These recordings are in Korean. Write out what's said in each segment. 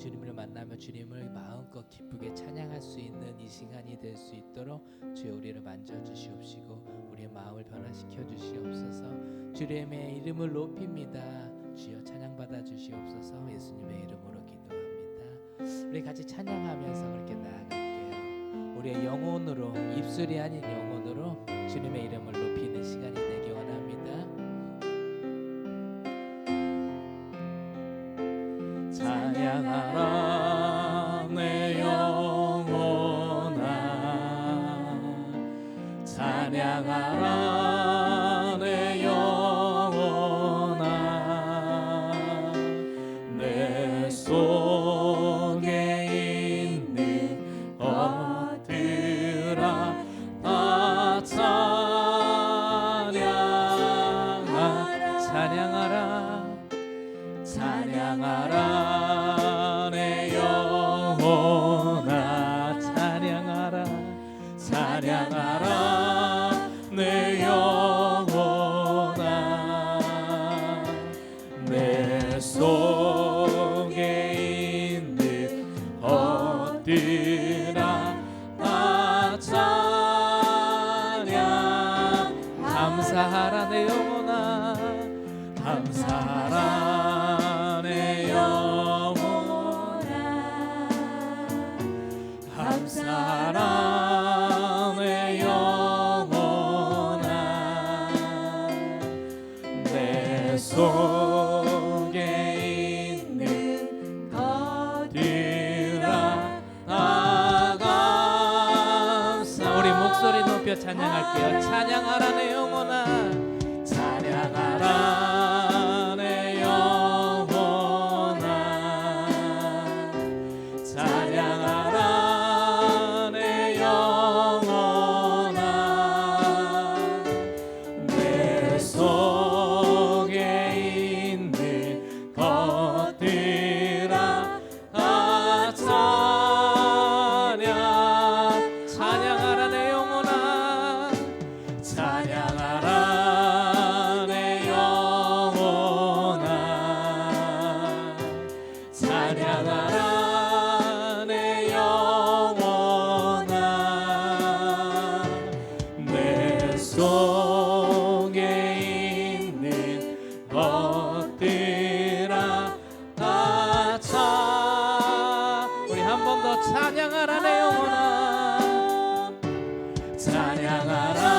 주님을 만나며 주님을 마음껏 기쁘게 찬양할 수 있는 이 시간이 될 수 있도록 주여 우리를 만져주시옵시고 우리의 마음을 변화시켜 주시옵소서. 주님의 이름을 높입니다. 주여 찬양받아 주시옵소서. 예수님의 이름으로 기도합니다. 우리 같이 찬양하면서 그렇게 나아갈게요. 우리의 영혼으로, 입술이 아닌 영혼으로 주님의 이름을 높이는 시간이 되기 원합니다. 찬양하라 내 영혼아, 찬양하라 내 영혼아, 내 속에 있는 것들아 다 찬양하라, 찬양하라, 찬양하라 내 영혼아, 찬양하라, 찬양하라 내 영혼아, 내 속에 있는 것들아 다 찬양. 감사하라 내 영혼아, 감사하라 내 영혼아, 감사하라 내 영혼아, 내 속에 있는 것들아 다 감사. 우리 목소리 높여 찬양할게요. 찬양하라 내 영혼아, 찬양하라 내 영혼아, 찬양하라 내 영혼아, 내 속에 있는 것들아 다 찬양. 찬양하라 내 영혼아, 찬양하라 내 영혼아, 찬양하라 내 영혼아, 내 속에 있는 것들아 다 찬양. 우리 한 번 더 찬양하라 내 영혼아, 찬양하라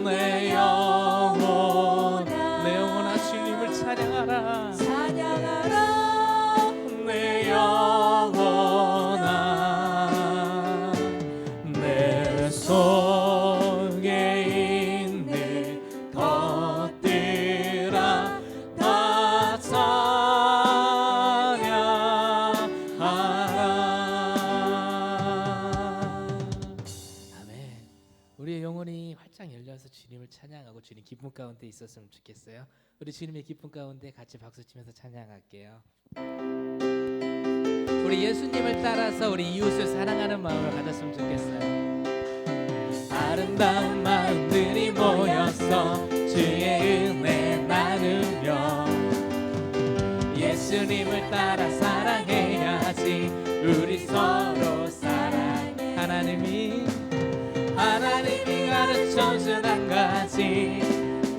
내 영혼아, 내 영혼아 주님을 찬양하라, 찬양하라 내 영혼아, 내 속에 있는 것들아 다 찬양하라. 아멘. 우리의 영혼이 활짝 열려서 주님을 찬양하고 주님 기쁨 가운데 있었으면 좋겠어요. 우리 주님의 기쁨 가운데 같이 박수치면서 찬양할게요. 우리 예수님을 따라서 우리 이웃을 사랑하는 마음을 가졌으면 좋겠어요. 아름다운 마음들이 모여서 주의 은혜 나누며 예수님을 따라 사랑해야지. 우리 서로 사랑해. 하나님이 가르쳐준 한 가지,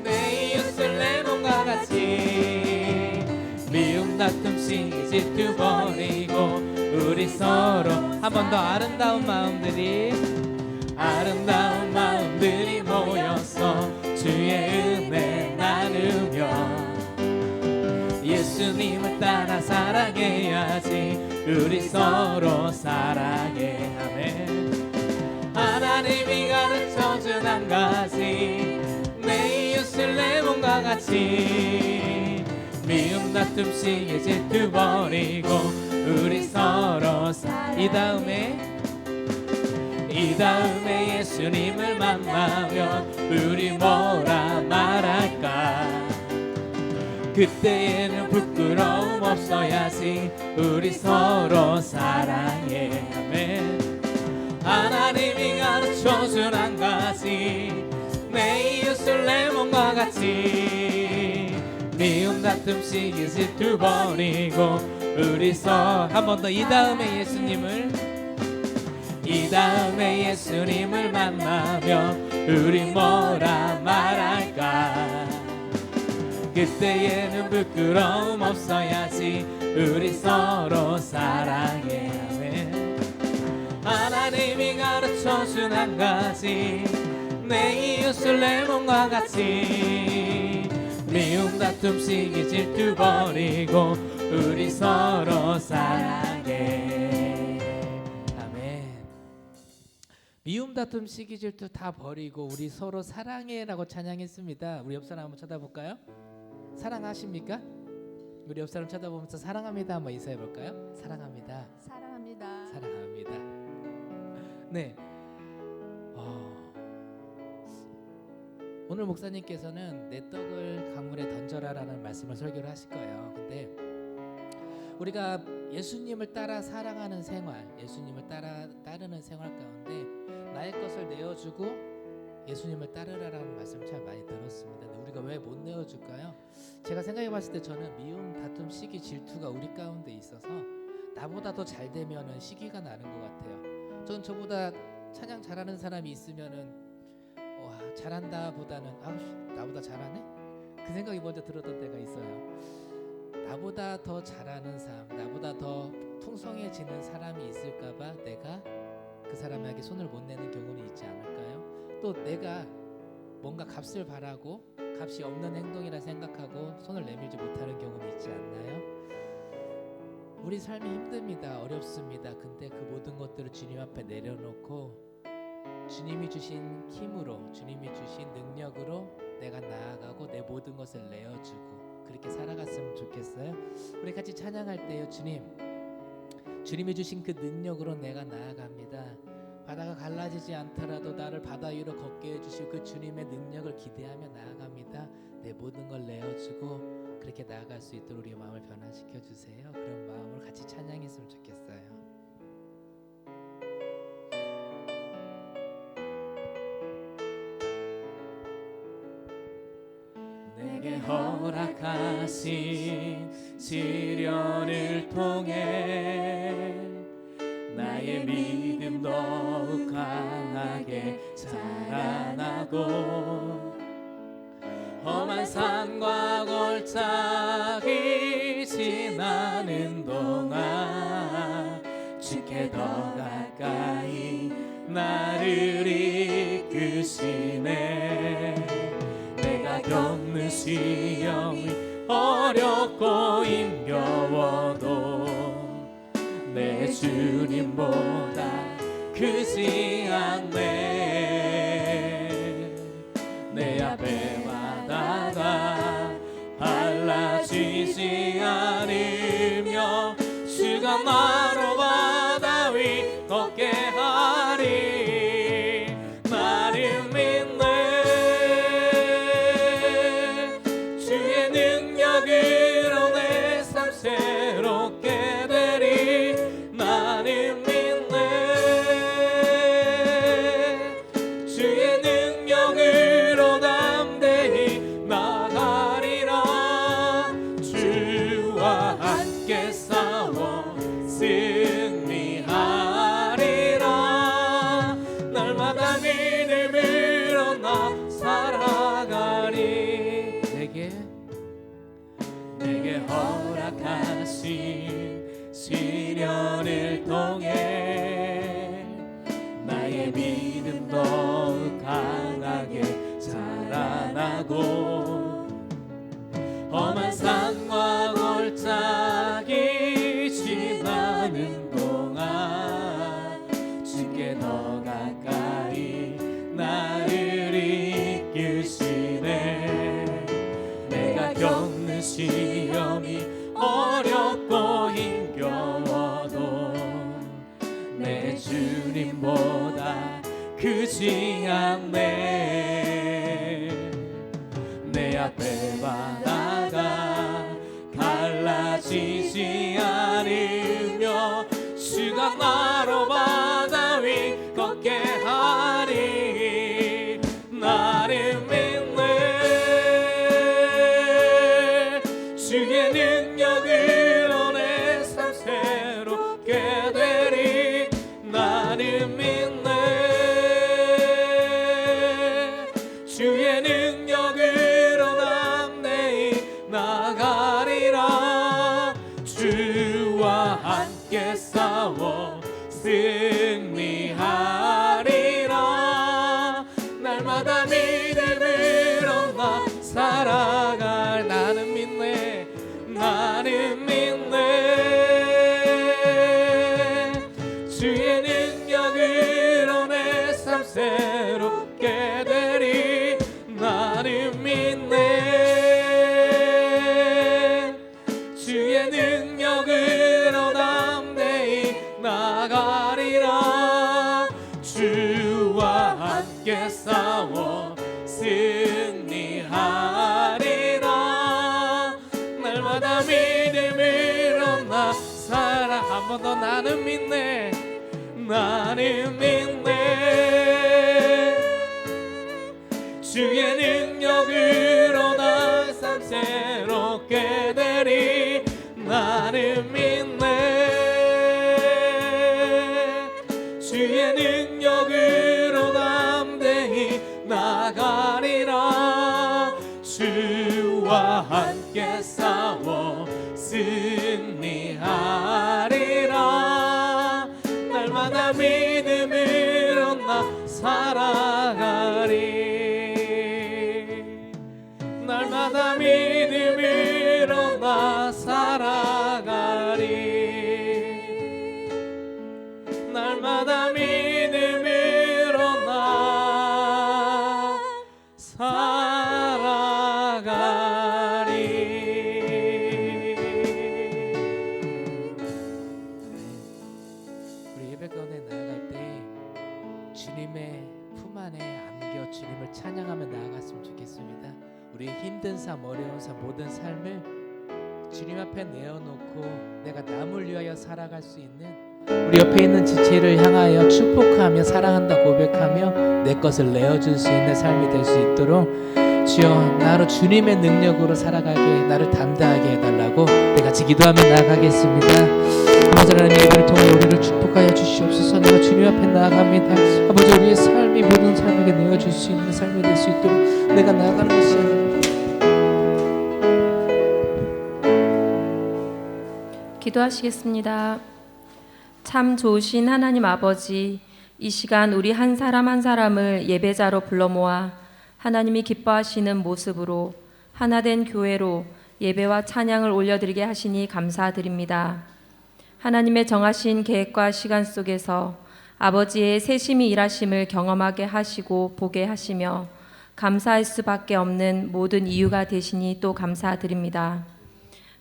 내 이웃을 내 몸과 같이. 미움 다툼 시기 질투 버리고 우리 서로 한 번 더. 아름다운 마음들이 모여서 주의 은혜 나누며 예수님을 따라 사랑해야지. 우리 서로 사랑해. 아멘. 하나님이 가르쳐준 한 가지, 내 이웃을 내 몸과 같이. 미움 다툼 시기 질투 버리고 우리 서로 이 다음에 예수님을 만나면 우리 뭐라 말할까. 그때에는 부끄러움 없어야지. 우리 서로 사랑해. 아멘. 하나님이 가르쳐준 한 가지, 내 이웃을 내 몸과 같이. 미움 다툼 시기 질투 버리고 한 번 더 이 다음에 예수님을 만나면 우리 뭐라 말할까. 그때에는 부끄러움 없어야지. 우리 서로 사랑해. 아멘. 하나님이 가르쳐준 한 가지, 내 이웃을 내 몸과 같이. 미움 다툼 시기 질투 버리고 우리 서로 사랑해. 아멘. 미움 다툼 시기 질투 다 버리고 우리 서로 사랑해라고 찬양했습니다. 우리 옆 사람 한번 쳐다볼까요? 사랑하십니까? 우리 옆 사람 쳐다보면서 사랑합니다 한번 인사해 볼까요? 사랑합니다. 사랑합니다. 사랑합니다. 네. 오늘 목사님께서는 내 떡을 강물에 던져라라는 말씀을 설교를 하실 거예요. 근데 우리가 예수님을 따라 사랑하는 생활, 예수님을 따르는 생활 가운데 나의 것을 내어주고 예수님을 따르라라는 말씀을 참 많이 들었습니다. 근데 우리가 왜 못 내어줄까요? 제가 생각해봤을 때 저는 미움, 다툼, 시기, 질투가 우리 가운데 있어서 나보다 더 잘 되면은 시기가 나는 것 같아요. 전 저보다 찬양 잘하는 사람이 있으면은 와 잘한다 보다는 나보다 잘하네? 그 생각이 먼저 들었던 때가 있어요. 나보다 더 잘하는 사람, 나보다 더 풍성해지는 사람이 있을까봐 내가 그 사람에게 손을 못 내는 경우는 있지 않을까요? 또 내가 뭔가 값을 바라고 값이 없는 행동이라 생각하고 손을 내밀지 못하는 경우는 있지 않나요? 우리 삶이 힘듭니다. 어렵습니다. 근데 그 모든 것들을 주님 앞에 내려놓고 주님이 주신 힘으로, 주님이 주신 능력으로 내가 나아가고 내 모든 것을 내어주고 그렇게 살아갔으면 좋겠어요. 우리 같이 찬양할 때요. 주님이 주신 그 능력으로 내가 나아갑니다. 바다가 갈라지지 않더라도 나를 바다 위로 걷게 해주시고 그 주님의 능력을 기대하며 나아갑니다. 내 모든 걸 내어주고 그렇게 나아갈 수 있도록 우리의 마음을 변화시켜 주세요. 그런 마음으로 같이 찬양했으면 좋겠어요. 내게 허락하신 시련을 통해 나의 믿음 더욱 강하게 자라나고 험한 산과 골짜기 지나는 동안 주께 더 가까이 나를 이끄시네. 내가 겪는 시험이 어렵고 힘겨워도 내 주님보다 크지 않네. 내 앞에 바다가 갈라지지 않으며 주가 나로 바다 위 걷게 하리. 나를 믿네. 주의 능력으로 내 삶 새롭게 되리. 나를 믿네. 주의 능력으로 담대히 나가리라. 주와 함께 싸워 승리하리라. 날마다 믿음으로 나 살아가리. 내게 허락하신 시련을 통해 나의 믿음 더욱 강하게 자라나고 험한 산과 골짜기 지나는 동안 주께 더 가까이 나를 이끄시네. 내가 겪는 시험이 어렵고 힘겨워도 내 주님보다 크지 않네. 내 앞에 바다가 갈라지지 않으며 주가 나로 바다 위 걷게 하리. 나를 믿네. 주의 능력으로 내 나는 믿네. 주의 능력으로 담대히 나가리라. 주와 함께 싸워 승리하리라. 날마다 믿음으로 나 살아. 한 번 더 나는 믿네. 나는 믿네. 주의 능력으로 나 삶 새롭게 되리. 나는 믿네. 주의 능력으로 담대히 나가리라. 주와 함께 싸워 승리하리라. 날마다 믿음으로 나 살아가리. 날마다 믿음으로 나 살아가리. 날마다 믿음으로 나 살아가리. 우리 예배 가운데 나아갈 때 주님의 품 안에 안겨 주님을 찬양하며 나아갔으면 좋겠습니다. 우리의 힘든 삶, 어려운 삶, 모든 삶을 주님 앞에 내어놓고 내가 남을 위하여 살아갈 수 있는, 우리 옆에 있는 지체를 향하여 축복하며 사랑한다 고백하며 내 것을 내어줄 수 있는 삶이 될 수 있도록 주여 나로 주님의 능력으로 살아가게 나를 담대하게 해달라고 우리 같이 기도하며 나아가겠습니다. 아버지 하나님, 예배를 통해 우리를 축복하여 주시옵소서. 내가 주님 앞에 나아갑니다. 아버지, 우리의 삶이 모든 사람에게 내어줄 수 있는 삶이 될 수 있도록 내가 나아가는 것이 아닙니다. 기도하시겠습니다. 참 좋으신 하나님 아버지, 이 시간 우리 한 사람 한 사람을 예배자로 불러 모아 하나님이 기뻐하시는 모습으로 하나된 교회로 예배와 찬양을 올려드리게 하시니 감사드립니다. 하나님의 정하신 계획과 시간 속에서 아버지의 세심히 일하심을 경험하게 하시고 보게 하시며 감사할 수밖에 없는 모든 이유가 되시니 또 감사드립니다.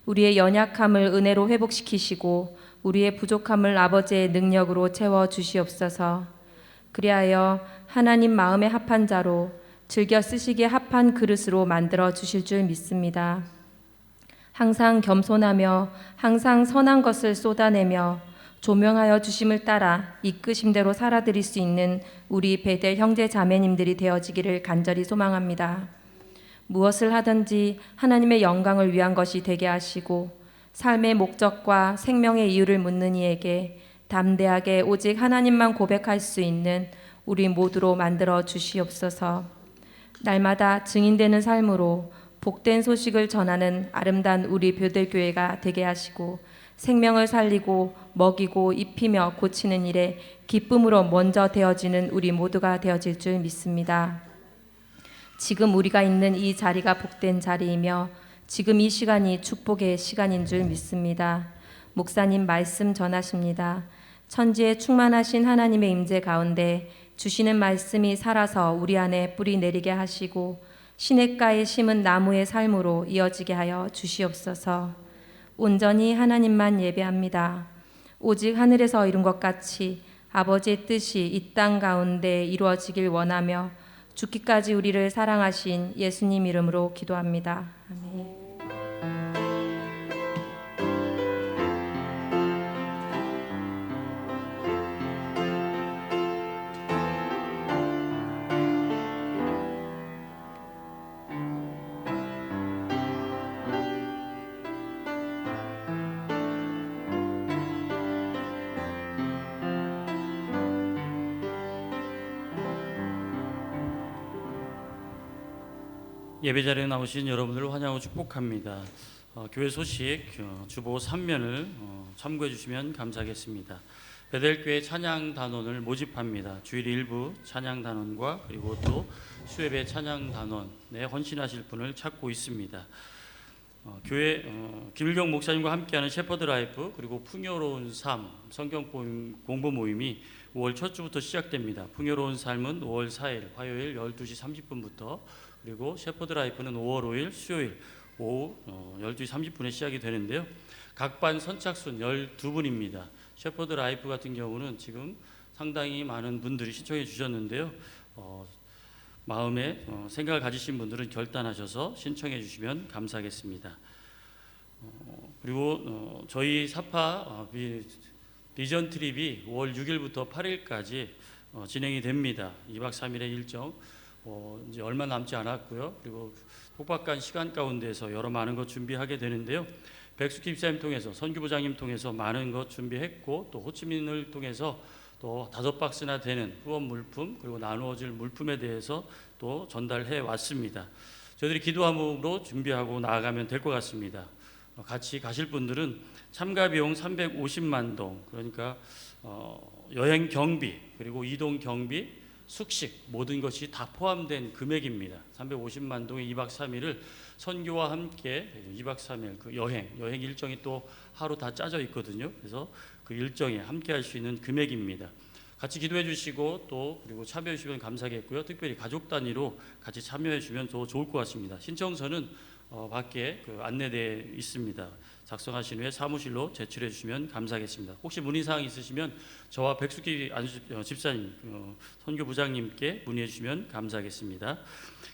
우리의 연약함을 은혜로 회복시키시고 우리의 부족함을 아버지의 능력으로 채워 주시옵소서. 그리하여 하나님 마음에 합한 자로 즐겨 쓰시기에 합한 그릇으로 만들어 주실 줄 믿습니다. 항상 겸손하며 항상 선한 것을 쏟아내며 조명하여 주심을 따라 이끄심대로 살아드릴 수 있는 우리 베델 형제 자매님들이 되어지기를 간절히 소망합니다. 무엇을 하든지 하나님의 영광을 위한 것이 되게 하시고 삶의 목적과 생명의 이유를 묻는 이에게 담대하게 오직 하나님만 고백할 수 있는 우리 모두로 만들어 주시옵소서. 날마다 증인되는 삶으로 복된 소식을 전하는 아름다운 우리 베델교회가 되게 하시고 생명을 살리고 먹이고 입히며 고치는 일에 기쁨으로 먼저 되어지는 우리 모두가 되어질 줄 믿습니다. 지금 우리가 있는 이 자리가 복된 자리이며 지금 이 시간이 축복의 시간인 줄 믿습니다. 목사님 말씀 전하십니다. 천지에 충만하신 하나님의 임재 가운데 주시는 말씀이 살아서 우리 안에 뿌리 내리게 하시고 시냇가에 심은 나무의 삶으로 이어지게 하여 주시옵소서. 온전히 하나님만 예배합니다. 오직 하늘에서 이룬 것 같이 아버지의 뜻이 이 땅 가운데 이루어지길 원하며 죽기까지 우리를 사랑하신 예수님 이름으로 기도합니다. 아멘. 예배 자리에 나오신 여러분들을 환영하고 축복합니다. 교회 소식 주보 3면을 참고해 주시면 감사하겠습니다. 베델교회 찬양 단원을 모집합니다. 주일 일부 찬양 단원과 그리고 또 수예배 찬양 단원에 헌신하실 분을 찾고 있습니다. 교회 김일경 목사님과 함께하는 shepherd life 그리고 풍요로운 삶 성경 공부 모임이 5월 첫 주부터 시작됩니다. 풍요로운 삶은 5월 4일 화요일 12시 30분부터 그리고 셰퍼드 라이프는 5월 5일 수요일 오후 12시 30분에 시작이 되는데요. 각 반 선착순 12분입니다. 셰퍼드 라이프 같은 경우는 지금 상당히 많은 분들이 신청해 주셨는데요. 마음에 생각을 가지신 분들은 결단하셔서 신청해 주시면 감사하겠습니다. 그리고 저희 사파 비전 트립이 5월 6일부터 8일까지 진행이 됩니다. 2박 3일의 일정 이제 얼마 남지 않았고요. 그리고 폭박한 시간 가운데서 여러 많은 것 준비하게 되는데요. 백숙희 집사님 통해서 선교부장님 통해서 많은 것 준비했고 또 호치민을 통해서 또 5박스나 되는 후원 물품 그리고 나누어질 물품에 대해서 또 전달해 왔습니다. 저희들이 기도함으로 준비하고 나아가면 될 것 같습니다. 같이 가실 분들은 참가 비용 350만 동, 그러니까 여행 경비 그리고 이동 경비, 숙식 모든 것이 다 포함된 금액입니다. 350만 동의 2박 3일을 선교와 함께 2박 3일 그 여행 일정이 또 하루 다 짜져 있거든요. 그래서 그 일정에 함께 할 수 있는 금액입니다. 같이 기도해 주시고 또 그리고 참여해 주시면 감사하겠고요. 특별히 가족 단위로 같이 참여해 주면 더 좋을 것 같습니다. 신청서는 밖에 그 안내되어 있습니다. 작성하신 후에 사무실로 제출해 주시면 감사하겠습니다. 혹시 문의사항 있으시면 저와 백숙희 집사님, 선교부장님께 문의해 주시면 감사하겠습니다.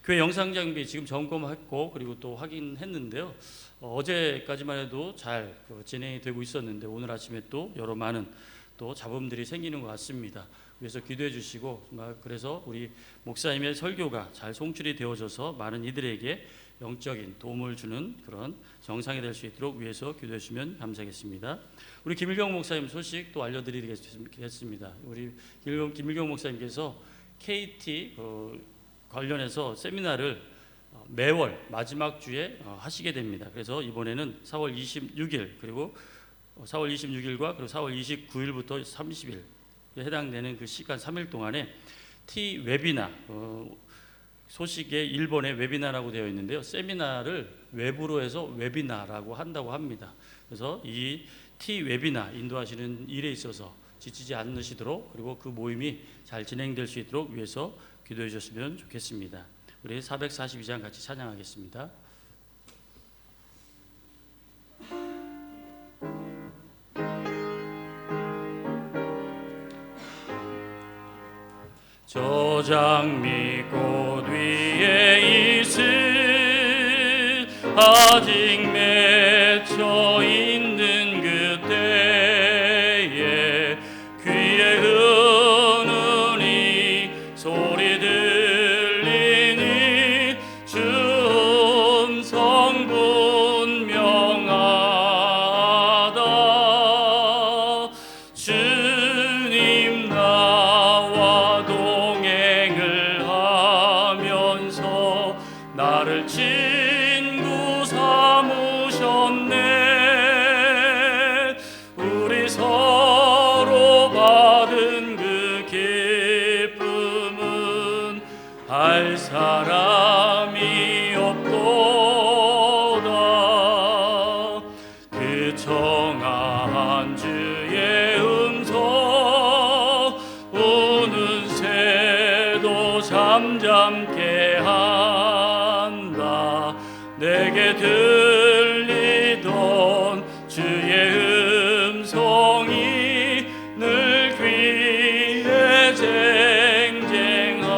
교회 영상장비 지금 점검했고 그리고 또 확인했는데요. 어제까지만 해도 잘 진행이 되고 있었는데 오늘 아침에 또 여러 많은 또 잡음들이 생기는 것 같습니다. 그래서 기도해 주시고 그래서 우리 목사님의 설교가 잘 송출이 되어져서 많은 이들에게 영적인 도움을 주는 그런 정상이 될 수 있도록 위해서 기도해 주시면 감사하겠습니다. 우리 김일경 목사님 소식 또 알려드리겠습니다. 우리 김일경 목사님께서 KT 관련해서 세미나를 매월 마지막 주에 하시게 됩니다. 그래서 이번에는 4월 26일 그리고 4월 26일과 그리고 4월 29일부터 30일에 해당되는 그 시간 3일 동안에 T 웨비나 소식에 일본의 웨비나라고 되어 있는데요. 세미나를 외부로 해서 웨비나라고 한다고 합니다. 그래서 이 T 웨비나 인도하시는 일에 있어서 지치지 않으시도록 그리고 그 모임이 잘 진행될 수 있도록 위해서 기도해 주셨으면 좋겠습니다. 우리 442장 같이 찬양하겠습니다. 저 장미꽃 위에 있을 아직 맺혀 있는 그때에 귀에 흐느니 소리 들리니 주 음성 분명하다. 주님 나와 동행을 하면서 나를 친구 삼으셨네. 우리 서로 받은 그 기쁨은 알 사람이 없도다. 그 청아한 주의 음성 우는 새도 잠잠케 한다. 내게 들리던 주의 음성이 늘 귀에 쟁쟁하다.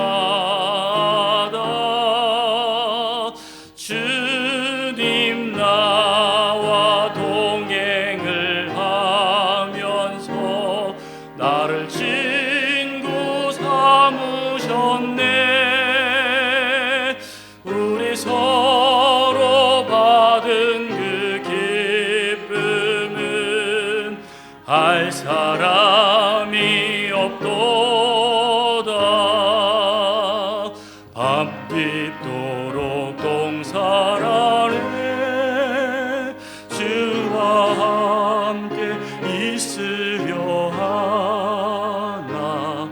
주님 나와 동행을 하면서 나를 친구 삼으셨네. 우리 서로 받은 그 기쁨은 알 사람이 없도다. 밤빛도록 동살 아래 주와 함께 있으려 하나.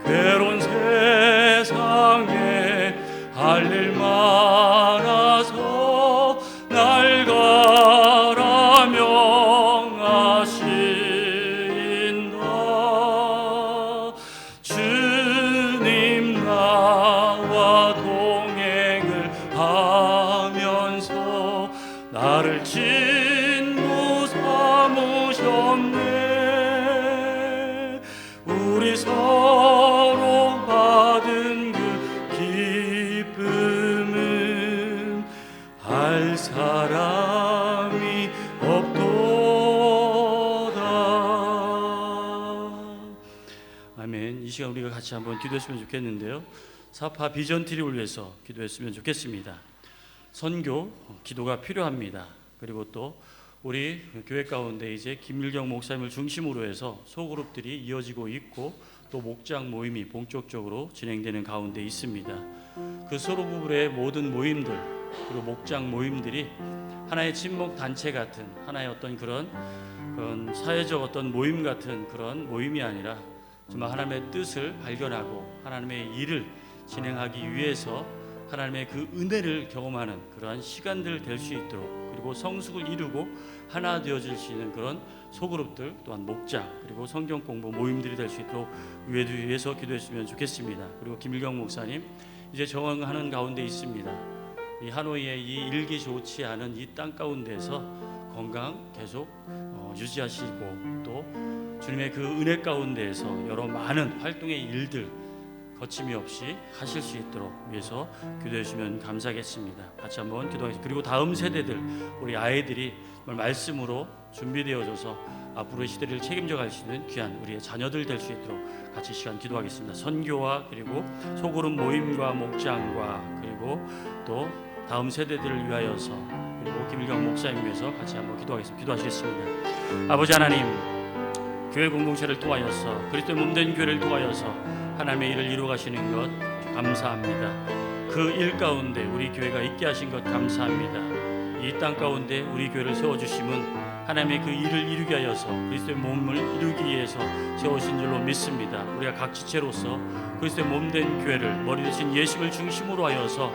괴로운 세상에 할 일 많아서 날 가라 명하신다. 주님 나와 동행을 하면서 나를 친구 삼으셨네. 우리 서로 받은 그 기쁨은 알 사람이 없도다. 아멘. 이 시간 우리가 같이 한번 기도했으면 좋겠는데요. 사파 비전 트립을 위해서 기도했으면 좋겠습니다. 선교, 기도가 필요합니다. 그리고 또 우리 교회 가운데 이제 김일경 목사님을 중심으로 해서 소그룹들이 이어지고 있고 또 목장 모임이 본격적으로 진행되는 가운데 있습니다. 그 소그룹의 모든 모임들 그리고 목장 모임들이 하나의 친목 단체 같은 하나의 어떤 그런 사회적 어떤 모임 같은 그런 모임이 아니라 정말 하나님의 뜻을 발견하고 하나님의 일을 진행하기 위해서 하나님의 그 은혜를 경험하는 그러한 시간들 될 수 있도록 그리고 성숙을 이루고 하나 되어질 수 있는 그런 소그룹들 또한 목장 그리고 성경 공부 모임들이 될 수 있도록 위해서 기도했으면 좋겠습니다. 그리고 김일경 목사님 이제 정황하는 가운데 있습니다. 이 하노이의 이 일기 좋지 않은 이 땅 가운데서 건강 계속 유지하시고 또 주님의 그 은혜 가운데에서 여러 많은 활동의 일들 거침이 없이 하실 수 있도록 위해서 기도해 주시면 감사하겠습니다. 같이 한번 기도하겠습니다. 그리고 다음 세대들 우리 아이들이 말씀으로 준비되어져서 앞으로의 시대를 책임져 갈 수 있는 귀한 우리의 자녀들 될 수 있도록 같이 시간 기도하겠습니다. 선교와 그리고 소그룹 모임과 목장과 그리고 또 다음 세대들을 위하여서 그리고 김일경 목사님 위해서 같이 한번 기도하겠습니다. 기도하시겠습니다. 아버지 하나님, 교회 공동체를 통하여서 그리스도의 몸된 교회를 통하여서 하나님의 일을 이루어가시는 것 감사합니다. 그 일 가운데 우리 교회가 있게 하신 것 감사합니다. 이 땅 가운데 우리 교회를 세워주심은 하나님의 그 일을 이루게 하여서 그리스도의 몸을 이루기 위해서 세우신 줄로 믿습니다. 우리가 각 지체로서 그리스도의 몸된 교회를 머리 대신 예수를 중심으로 하여서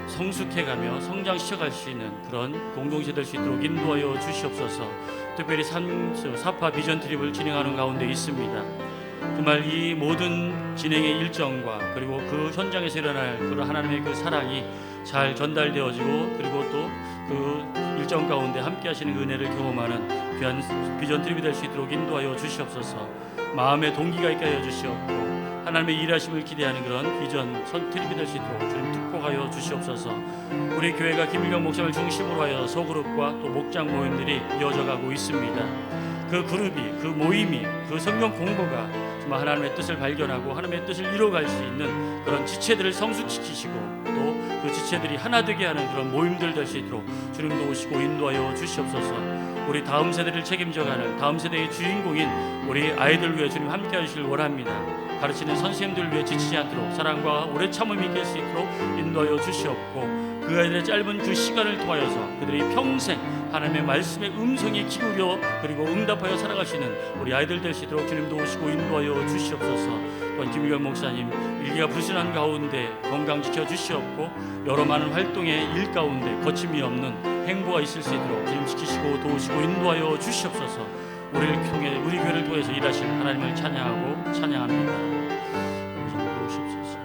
성숙해가며 성장시켜갈 수 있는 그런 공동체 될 수 있도록 인도하여 주시옵소서. 특별히 사파 비전 트립을 진행하는 가운데 있습니다. 정말 이 모든 진행의 일정과 그리고 그 현장에서 일어날 그런 하나님의 그 사랑이 잘 전달되어지고 그리고 또 그 일정 가운데 함께 하시는 은혜를 경험하는 귀한 비전 트립이 될 수 있도록 인도하여 주시옵소서. 마음의 동기가 있게 하여 주시옵고 하나님의 일하심을 기대하는 그런 비전 트립이 될 수 있도록 주님 축복하여 주시옵소서. 우리 교회가 김일경 목사님을 중심으로 하여 소그룹과 또 목장 모임들이 이어져 가고 있습니다. 그 그룹이 그 모임이 그 성경 공부가 정말 하나님의 뜻을 발견하고 하나님의 뜻을 이루어갈 수 있는 그런 지체들을 성숙시키시고 또 그 지체들이 하나 되게 하는 그런 모임들 될 수 있도록 주님도 오시고 인도하여 주시옵소서. 우리 다음 세대를 책임져가는 다음 세대의 주인공인 우리 아이들 위해 주님 함께 하시길 원합니다. 가르치는 선생님들 위해 지치지 않도록 사랑과 오래 참음이 있게 할 수 있도록 인도하여 주시옵고 그 아이들의 짧은 그 시간을 통하여서 그들이 평생 하나님의 말씀의 음성이 기울여 그리고 응답하여 살아가시는 우리 아이들 될 수 있도록 주님도 오시고 인도하여 주시옵소서. 또한 김일경 목사님 일기가 불순한 가운데 건강 지켜 주시옵고 여러 많은 활동의 일 가운데 거침이 없는 행보가 있을 수 있도록 주님 지키시고 도우시고 인도하여 주시옵소서. 우리를 통해 우리 교회를 통해서 일하실 하나님을 찬양하고 찬양합니다. 도우시옵소서.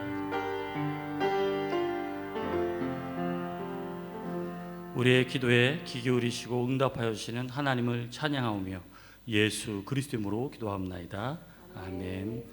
우리의 기도에 귀 기울이시고 응답하여 주시는 하나님을 찬양하오며 예수 그리스도 이름으로 기도합나이다. 아멘.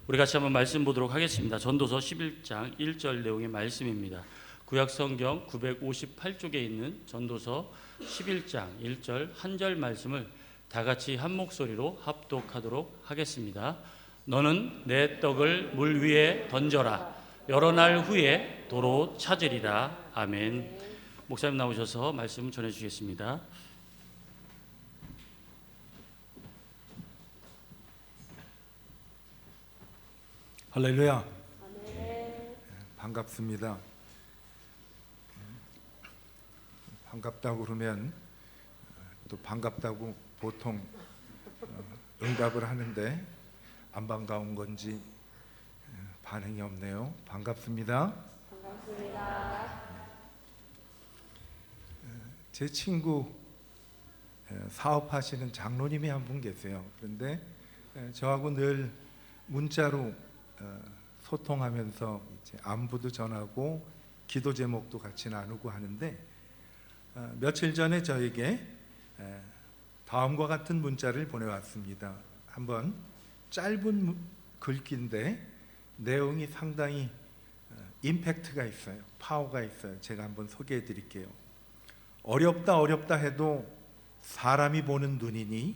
우리 같이 한번 말씀 보도록 하겠습니다. 전도서 11장 1절 내용의 말씀입니다. 구약성경 958쪽에 있는 전도서 11장 1절 한 절 말씀을 다 같이 한 목소리로 합독하도록 하겠습니다. 너는 내 떡을 물 위에 던져라. 여러 날 후에 도로 찾으리라. 아멘. 목사님 나오셔서 말씀 전해주시겠습니다. 할렐루야. 반갑습니다. 반갑다고 그러면 또 반갑다고 보통 응답을 하는데 안 반가운 건지 반응이 없네요. 반갑습니다. 제 친구 사업하시는 장로님이 한 분 계세요. 그런데 저하고 늘 문자로 소통하면서 이제 안부도 전하고 기도 제목도 같이 나누고 하는데 며칠 전에 저에게 다음과 같은 문자를 보내왔습니다. 한번 짧은 글귀인데 내용이 상당히 임팩트가 있어요. 파워가 있어요. 제가 한번 소개해 드릴게요. 어렵다 어렵다 해도 사람이 보는 눈이니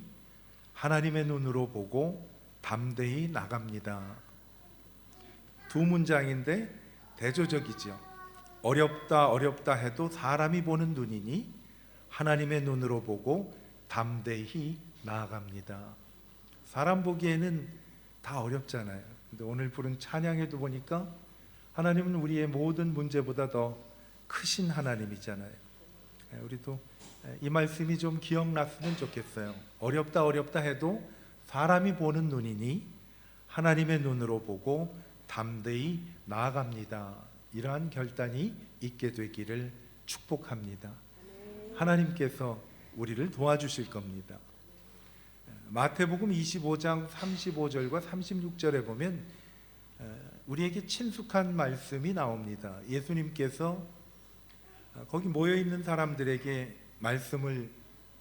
하나님의 눈으로 보고 담대히 나갑니다. 두 문장인데 대조적이죠. 어렵다 어렵다 해도 사람이 보는 눈이니 하나님의 눈으로 보고 담대히 나아갑니다. 사람 보기에는 다 어렵잖아요. 근데 오늘 부른 찬양에도 보니까 하나님은 우리의 모든 문제보다 더 크신 하나님이잖아요. 우리도 이 말씀이 좀 기억났으면 좋겠어요. 어렵다 어렵다 해도 사람이 보는 눈이니 하나님의 눈으로 보고 담대히 나아갑니다. 이러한 결단이 있게 되기를 축복합니다. 하나님께서 우리를 도와주실 겁니다. 마태복음 25장 35절과 36절에 보면 우리에게 친숙한 말씀이 나옵니다. 예수님께서 거기 모여있는 사람들에게 말씀을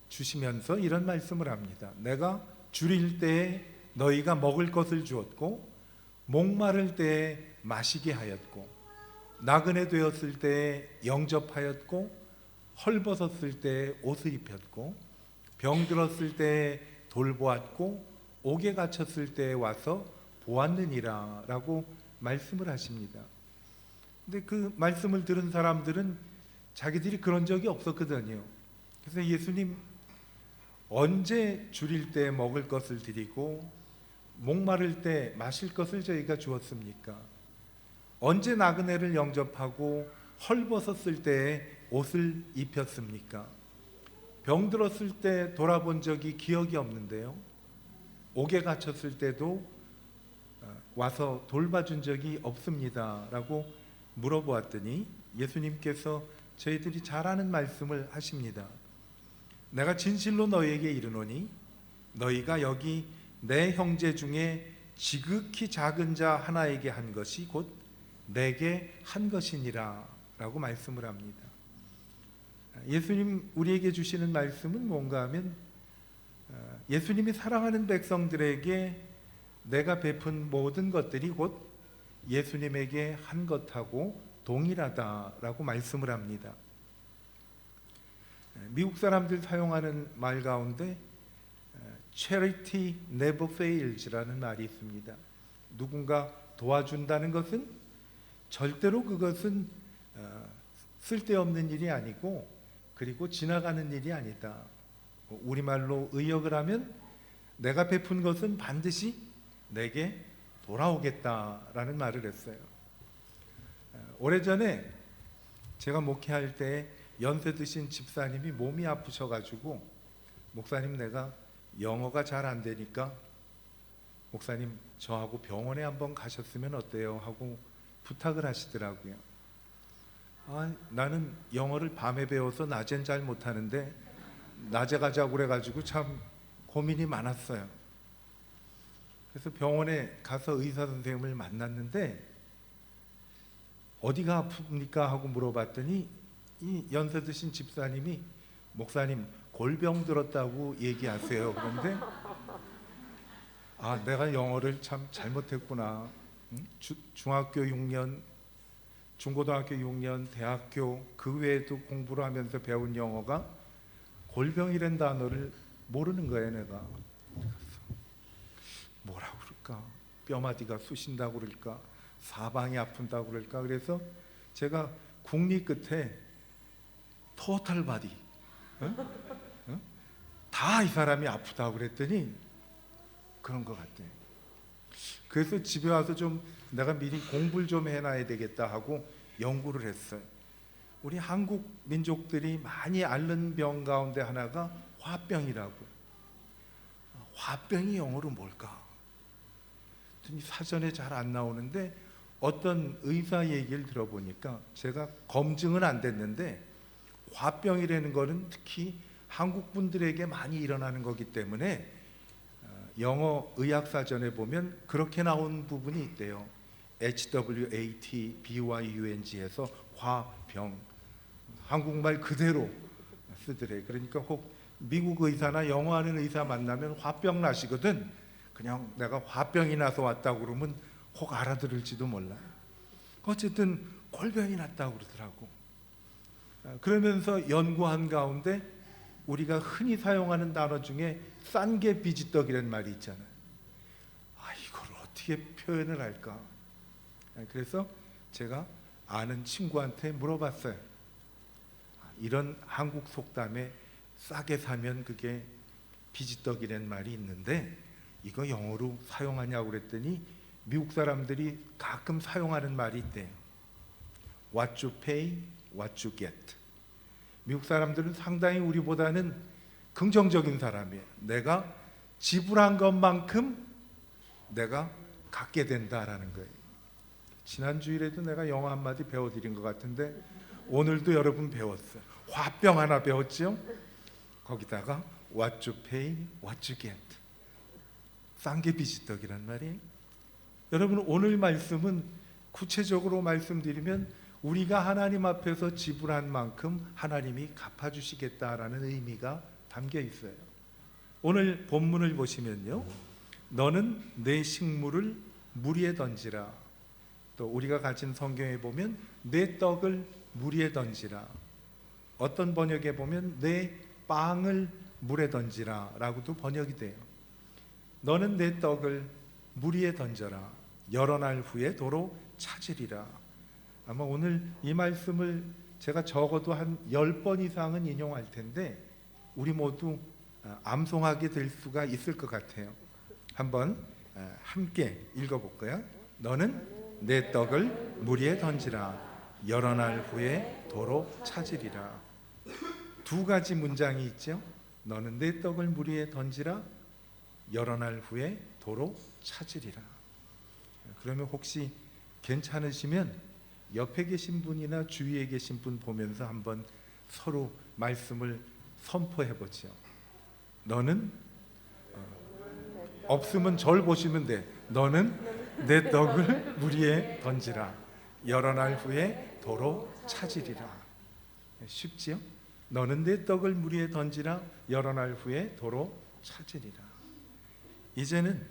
주시면서 이런 말씀을 합니다. 내가 줄일 때에 너희가 먹을 것을 주었고 목마를 때에 마시게 하였고 나그네 되었을 때에 영접하였고 헐벗었을 때에 옷을 입혔고 병들었을 때에 돌보았고 옥에 갇혔을 때에 와서 보았느니라 라고 말씀을 하십니다. 근데 그 말씀을 들은 사람들은 자기들이 그런 적이 없었거든요. 그래서 예수님 언제 줄일 때 먹을 것을 드리고 목마를 때 마실 것을 저희가 주었습니까? 언제 나그네를 영접하고 헐벗었을 때에 옷을 입혔습니까? 병들었을 때 돌아본 적이 기억이 없는데요. 옥에 갇혔을 때도 와서 돌봐준 적이 없습니다 라고 물어보았더니 예수님께서 저희들이 잘 아는 말씀을 하십니다. 내가 진실로 너희에게 이르노니 너희가 여기 내 형제 중에 지극히 작은 자 하나에게 한 것이 곧 내게 한 것이니라 라고 말씀을 합니다. 예수님 우리에게 주시는 말씀은 뭔가 하면 예수님이 사랑하는 백성들에게 내가 베푼 모든 것들이 곧 예수님에게 한 것하고 동일하다라고 말씀을 합니다. 미국 사람들 사용하는 말 가운데 Charity never fails라는 말이 있습니다. 누군가 도와준다는 것은 절대로 그것은 쓸데없는 일이 아니고 그리고 지나가는 일이 아니다. 우리말로 의역을 하면 내가 베푼 것은 반드시 내게 돌아오겠다라는 말을 했어요. 오래전에 제가 목회할 때 연세 드신 집사님이 몸이 아프셔가지고 목사님 내가 영어가 잘 안 되니까 목사님 저하고 병원에 한번 가셨으면 어때요? 하고 부탁을 하시더라고요. 나는 영어를 밤에 배워서 낮엔 잘 못하는데 낮에 가자고 그래가지고 참 고민이 많았어요. 그래서 병원에 가서 의사 선생님을 만났는데 어디가 아픕니까? 하고 물어봤더니 이 연세 드신 집사님이 목사님 골병 들었다고 얘기하세요. 그런데 내가 영어를 참 잘못했구나. 중학교 6년, 중고등학교 6년, 대학교 그 외에도 공부를 하면서 배운 영어가 골병이란 단어를 모르는 거예요. 내가 뭐라고 그럴까? 뼈마디가 쑤신다고 그럴까? 사방이 아픈다고 그럴까? 그래서 제가 국리 끝에 토탈 바디 다 이 사람이 아프다고 그랬더니 그런 것 같아요. 그래서 집에 와서 좀 내가 미리 공부를 좀 해놔야 되겠다 하고 연구를 했어요. 우리 한국 민족들이 많이 앓는 병 가운데 하나가 화병이라고. 화병이 영어로 뭘까? 사전에 잘 안 나오는데 어떤 의사 얘기를 들어보니까 제가 검증은 안 됐는데 화병이라는 거는 특히 한국 분들에게 많이 일어나는 거기 때문에 영어 의학사전에 보면 그렇게 나온 부분이 있대요. HWATBYUNG에서 화병, 한국말 그대로 쓰더래. 그러니까 혹 미국 의사나 영어하는 의사 만나면 화병 나시거든. 그냥 내가 화병이 나서 왔다고 그러면 혹 알아들을지도 몰라. 어쨌든 골병이 났다고 그러더라고. 그러면서 연구한 가운데 우리가 흔히 사용하는 단어 중에 싼 게 비지떡이라는 말이 있잖아요. 이걸 어떻게 표현을 할까? 그래서 제가 아는 친구한테 물어봤어요. 이런 한국 속담에 싸게 사면 그게 비지떡이라는 말이 있는데 이거 영어로 사용하냐고 그랬더니 미국 사람들이 가끔 사용하는 말이 있대요. What you pay, what you get. 미국 사람들은 상당히 우리보다는 긍정적인 사람이에요. 내가 지불한 것만큼 내가 갖게 된다라는 거예요. 지난 주일에도 내가 영어 한마디 배워드린 것 같은데 오늘도 여러분 배웠어요. 화병 하나 배웠죠? 거기다가 What you pay, what you get. 싼 게 비지떡이란 말이에요. 여러분 오늘 말씀은 구체적으로 말씀드리면 우리가 하나님 앞에서 지불한 만큼 하나님이 갚아주시겠다라는 의미가 담겨 있어요. 오늘 본문을 보시면요, 너는 내 식물을 물 위에 던지라. 또 우리가 가진 성경에 보면 내 떡을 물 위에 던지라. 어떤 번역에 보면 내 빵을 물에 던지라 라고도 번역이 돼요. 너는 내 떡을 물 위에 던져라. 여러 날 후에 도로 찾으리라. 아마 오늘 이 말씀을 제가 적어도 한 10번 이상은 인용할 텐데 우리 모두 암송하게 될 수가 있을 것 같아요. 한번 함께 읽어볼까요? 너는 내 떡을 물 위에 던지라. 여러 날 후에 도로 찾으리라. 두 가지 문장이 있죠. 너는 내 떡을 물 위에 던지라. 여러 날 후에 도로 찾으리라. 그러면 혹시 괜찮으시면 옆에 계신 분이나 주위에 계신 분 보면서 한번 서로 말씀을 선포해 보죠. 너는 없으면 절 보시면 돼. 너는 내 떡을 물 위에 던지라. 여러 날 후에 도로 찾으리라. 쉽지요? 너는 내 떡을 물 위에 던지라. 여러 날 후에 도로 찾으리라. 이제는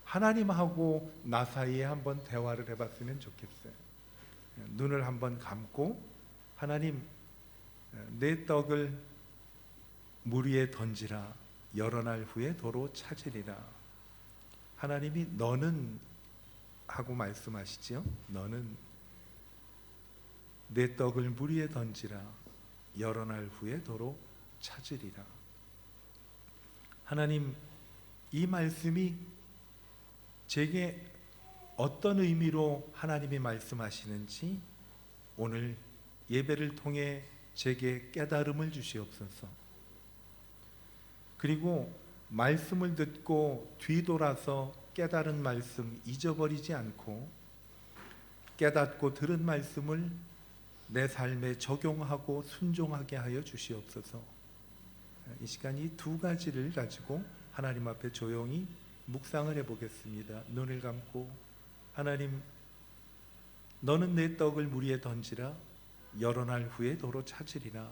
하나님하고 나 사이에 한번 대화를 해봤으면 좋겠어요. 눈을 한번 감고 하나님, 내 떡을 물 위에 던지라. 여러 날 후에 도로 찾으리라. 하나님이 너는 하고 말씀하시지요. 너는 내 떡을 물 위에 던지라. 여러 날 후에 도로 찾으리라. 하나님, 이 말씀이 제게 어떤 의미로 하나님이 말씀하시는지 오늘 예배를 통해 제게 깨달음을 주시옵소서. 그리고 말씀을 듣고 뒤돌아서 깨달은 말씀 잊어버리지 않고 깨닫고 들은 말씀을 내 삶에 적용하고 순종하게 하여 주시옵소서. 이 시간 이 두 가지를 가지고 하나님 앞에 조용히 묵상을 해보겠습니다. 눈을 감고 하나님, 너는 내 떡을 물 위에 던지라. 여러 날 후에 도로 찾으리라.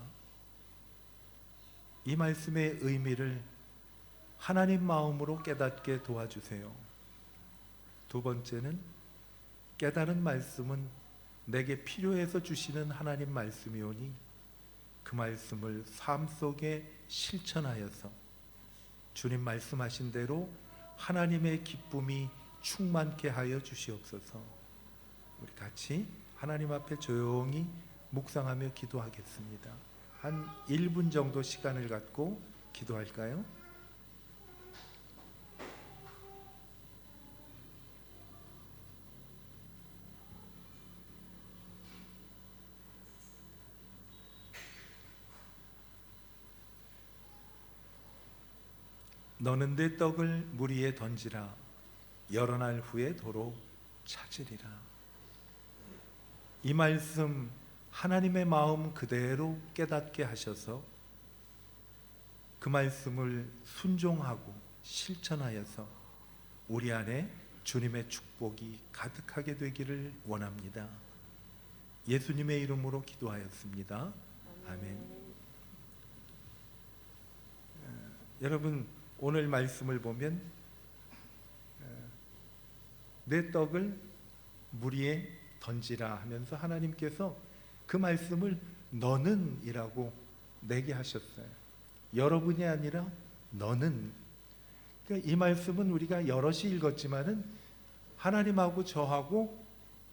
이 말씀의 의미를 하나님 마음으로 깨닫게 도와주세요. 두 번째는 깨달은 말씀은 내게 필요해서 주시는 하나님 말씀이오니 그 말씀을 삶 속에 실천하여서 주님 말씀하신 대로 하나님의 기쁨이 충만케 하여 주시옵소서. 우리 같이 하나님 앞에 조용히 묵상하며 기도하겠습니다. 한 1분 정도 시간을 갖고 기도할까요? 너는 내 떡을 물 위에 던지라. 여러 날 후에 도로 찾으리라. 이 말씀 하나님의 마음 그대로 깨닫게 하셔서 그 말씀을 순종하고 실천하여서 우리 안에 주님의 축복이 가득하게 되기를 원합니다. 예수님의 이름으로 기도하였습니다. 아멘. 여러분 오늘 말씀을 보면 내 떡을 물 위에 던지라 하면서 하나님께서 그 말씀을 너는 이라고 내게 하셨어요. 여러분이 아니라 너는. 그러니까 이 말씀은 우리가 여럿이 읽었지만은 하나님하고 저하고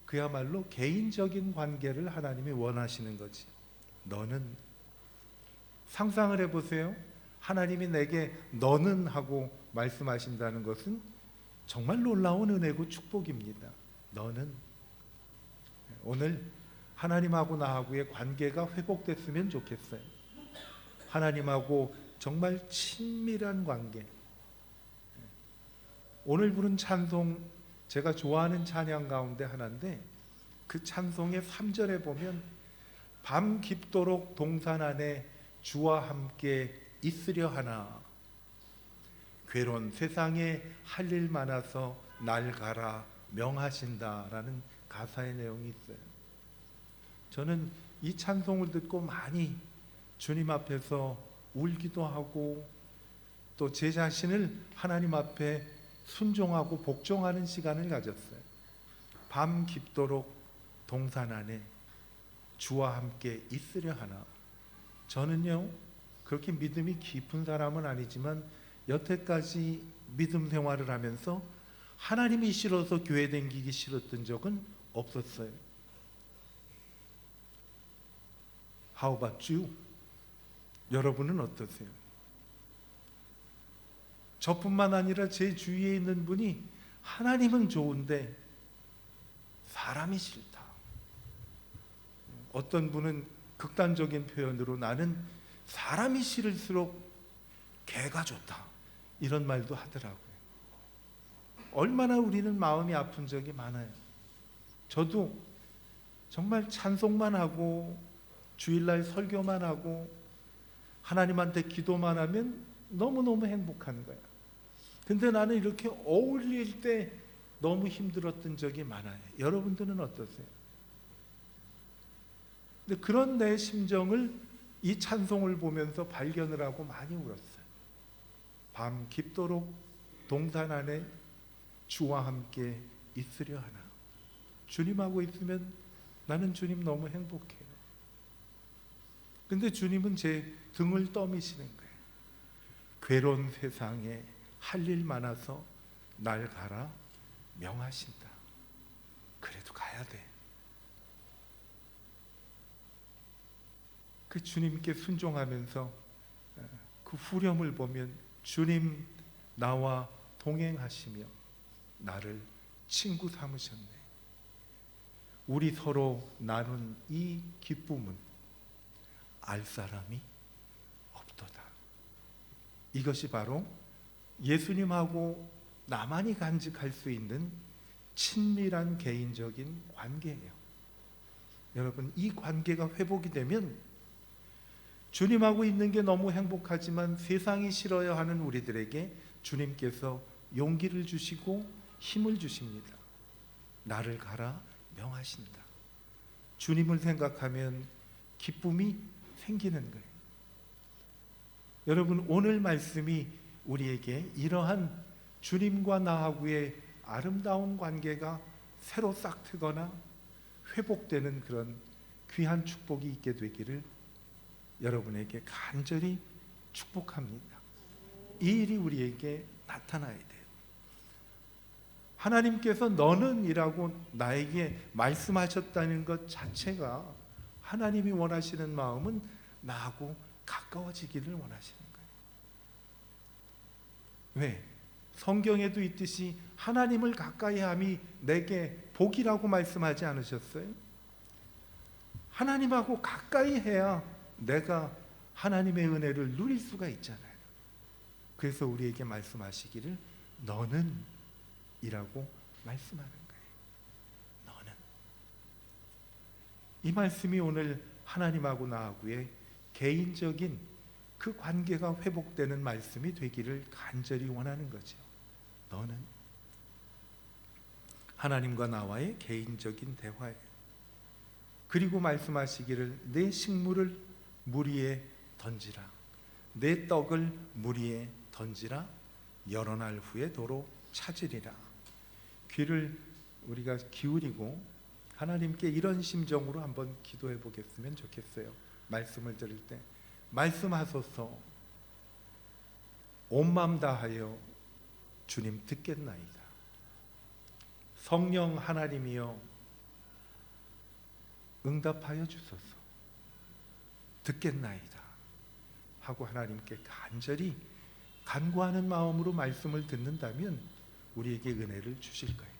그야말로 개인적인 관계를 하나님이 원하시는 거지. 너는. 상상을 해보세요. 하나님이 내게 너는 하고 말씀하신다는 것은 정말 놀라운 은혜고 축복입니다. 너는. 오늘 하나님하고 나하고의 관계가 회복됐으면 좋겠어요. 하나님하고 정말 친밀한 관계. 오늘 부른 찬송, 제가 좋아하는 찬양 가운데 하나인데 그 찬송의 3절에 보면 밤 깊도록 동산 안에 주와 함께 있으려 하나 괴로운 세상에 할 일 많아서 날 가라 명하신다라는 가사의 내용이 있어요. 저는 이 찬송을 듣고 많이 주님 앞에서 울기도 하고 또 제 자신을 하나님 앞에 순종하고 복종하는 시간을 가졌어요. 밤 깊도록 동산 안에 주와 함께 있으려 하나. 저는요 그렇게 믿음이 깊은 사람은 아니지만 여태까지 믿음 생활을 하면서 하나님이 싫어서 교회 다니기 싫었던 적은 없었어요. How about you? 여러분은 어떠세요? 저뿐만 아니라 제 주위에 있는 분이 하나님은 좋은데 사람이 싫다. 어떤 분은 극단적인 표현으로 나는 사람이 싫을수록 개가 좋다. 이런 말도 하더라고요. 얼마나 우리는 마음이 아픈 적이 많아요. 저도 정말 찬송만 하고 주일날 설교만 하고 하나님한테 기도만 하면 너무너무 행복한 거야. 근데 나는 이렇게 어울릴 때 너무 힘들었던 적이 많아요. 여러분들은 어떠세요? 근데 그런 내 심정을 이 찬송을 보면서 발견을 하고 많이 울었어요. 밤 깊도록 동산 안에 주와 함께 있으려 하나. 주님하고 있으면 나는 주님 너무 행복해요. 근데 주님은 제 등을 떠미시는 거예요. 괴로운 세상에 할 일 많아서 날 가라 명하신다. 그래도 가야 돼. 그 주님께 순종하면서 그 후렴을 보면 주님 나와 동행하시며 나를 친구 삼으셨네. 우리 서로 나눈 이 기쁨은 알 사람이 없도다. 이것이 바로 예수님하고 나만이 간직할 수 있는 친밀한 개인적인 관계예요. 여러분, 이 관계가 회복이 되면 주님하고 있는 게 너무 행복하지만 세상이 싫어야 하는 우리들에게 주님께서 용기를 주시고 힘을 주십니다. 나를 가라 명하신다. 주님을 생각하면 기쁨이 생기는 거예요. 여러분, 오늘 말씀이 우리에게 이러한 주님과 나하고의 아름다운 관계가 새로 싹 트거나 회복되는 그런 귀한 축복이 있게 되기를 여러분에게 간절히 축복합니다. 이 일이 우리에게 나타나야 돼요. 하나님께서 너는 이라고 나에게 말씀하셨다는 것 자체가 하나님이 원하시는 마음은 나하고 가까워지기를 원하시는 거예요. 왜? 성경에도 있듯이 하나님을 가까이 함이 내게 복이라고 말씀하지 않으셨어요? 하나님하고 가까이 해야 내가 하나님의 은혜를 누릴 수가 있잖아요. 그래서 우리에게 말씀하시기를 너는 이라고 말씀하는 거예요. 너는. 이 말씀이 오늘 하나님하고 나하고의 개인적인 그 관계가 회복되는 말씀이 되기를 간절히 원하는 거죠. 너는. 하나님과 나와의 개인적인 대화예요. 그리고 말씀하시기를 내 식물을 물 위에 던지라. 내 떡을 물 위에 던지라. 여러 날 후에 도로 찾으리라. 귀를 우리가 기울이고 하나님께 이런 심정으로 한번 기도해 보겠으면 좋겠어요. 말씀을 들을 때 말씀하소서. 온 마음 다하여 주님 듣겠나이다. 성령 하나님이여 응답하여 주소서. 듣겠나이다 하고 하나님께 간절히 간구하는 마음으로 말씀을 듣는다면 우리에게 은혜를 주실 거예요.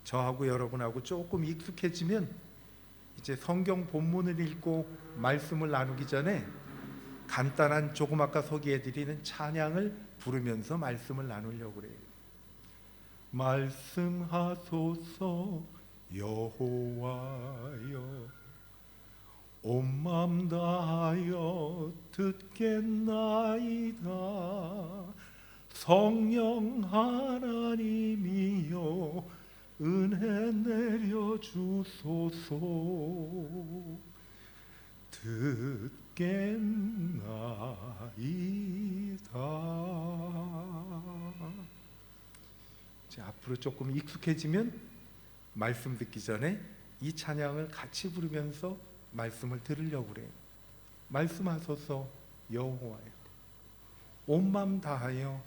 저하고 여러분하고 조금 익숙해지면 이제 성경 본문을 읽고 말씀을 나누기 전에 간단한 조금 아까 소개해드리는 찬양을 부르면서 말씀을 나누려고 그래요. 말씀하소서 여호와여 온 마음 다하여 듣겠나이다. 성령 하나님이여 은혜 내려 주소서. 듣겠나이다. 이제 앞으로 조금 익숙해지면 말씀 듣기 전에 이 찬양을 같이 부르면서 말씀을 들으려고 그래요. 말씀하소서 여호와여 온 마음 다하여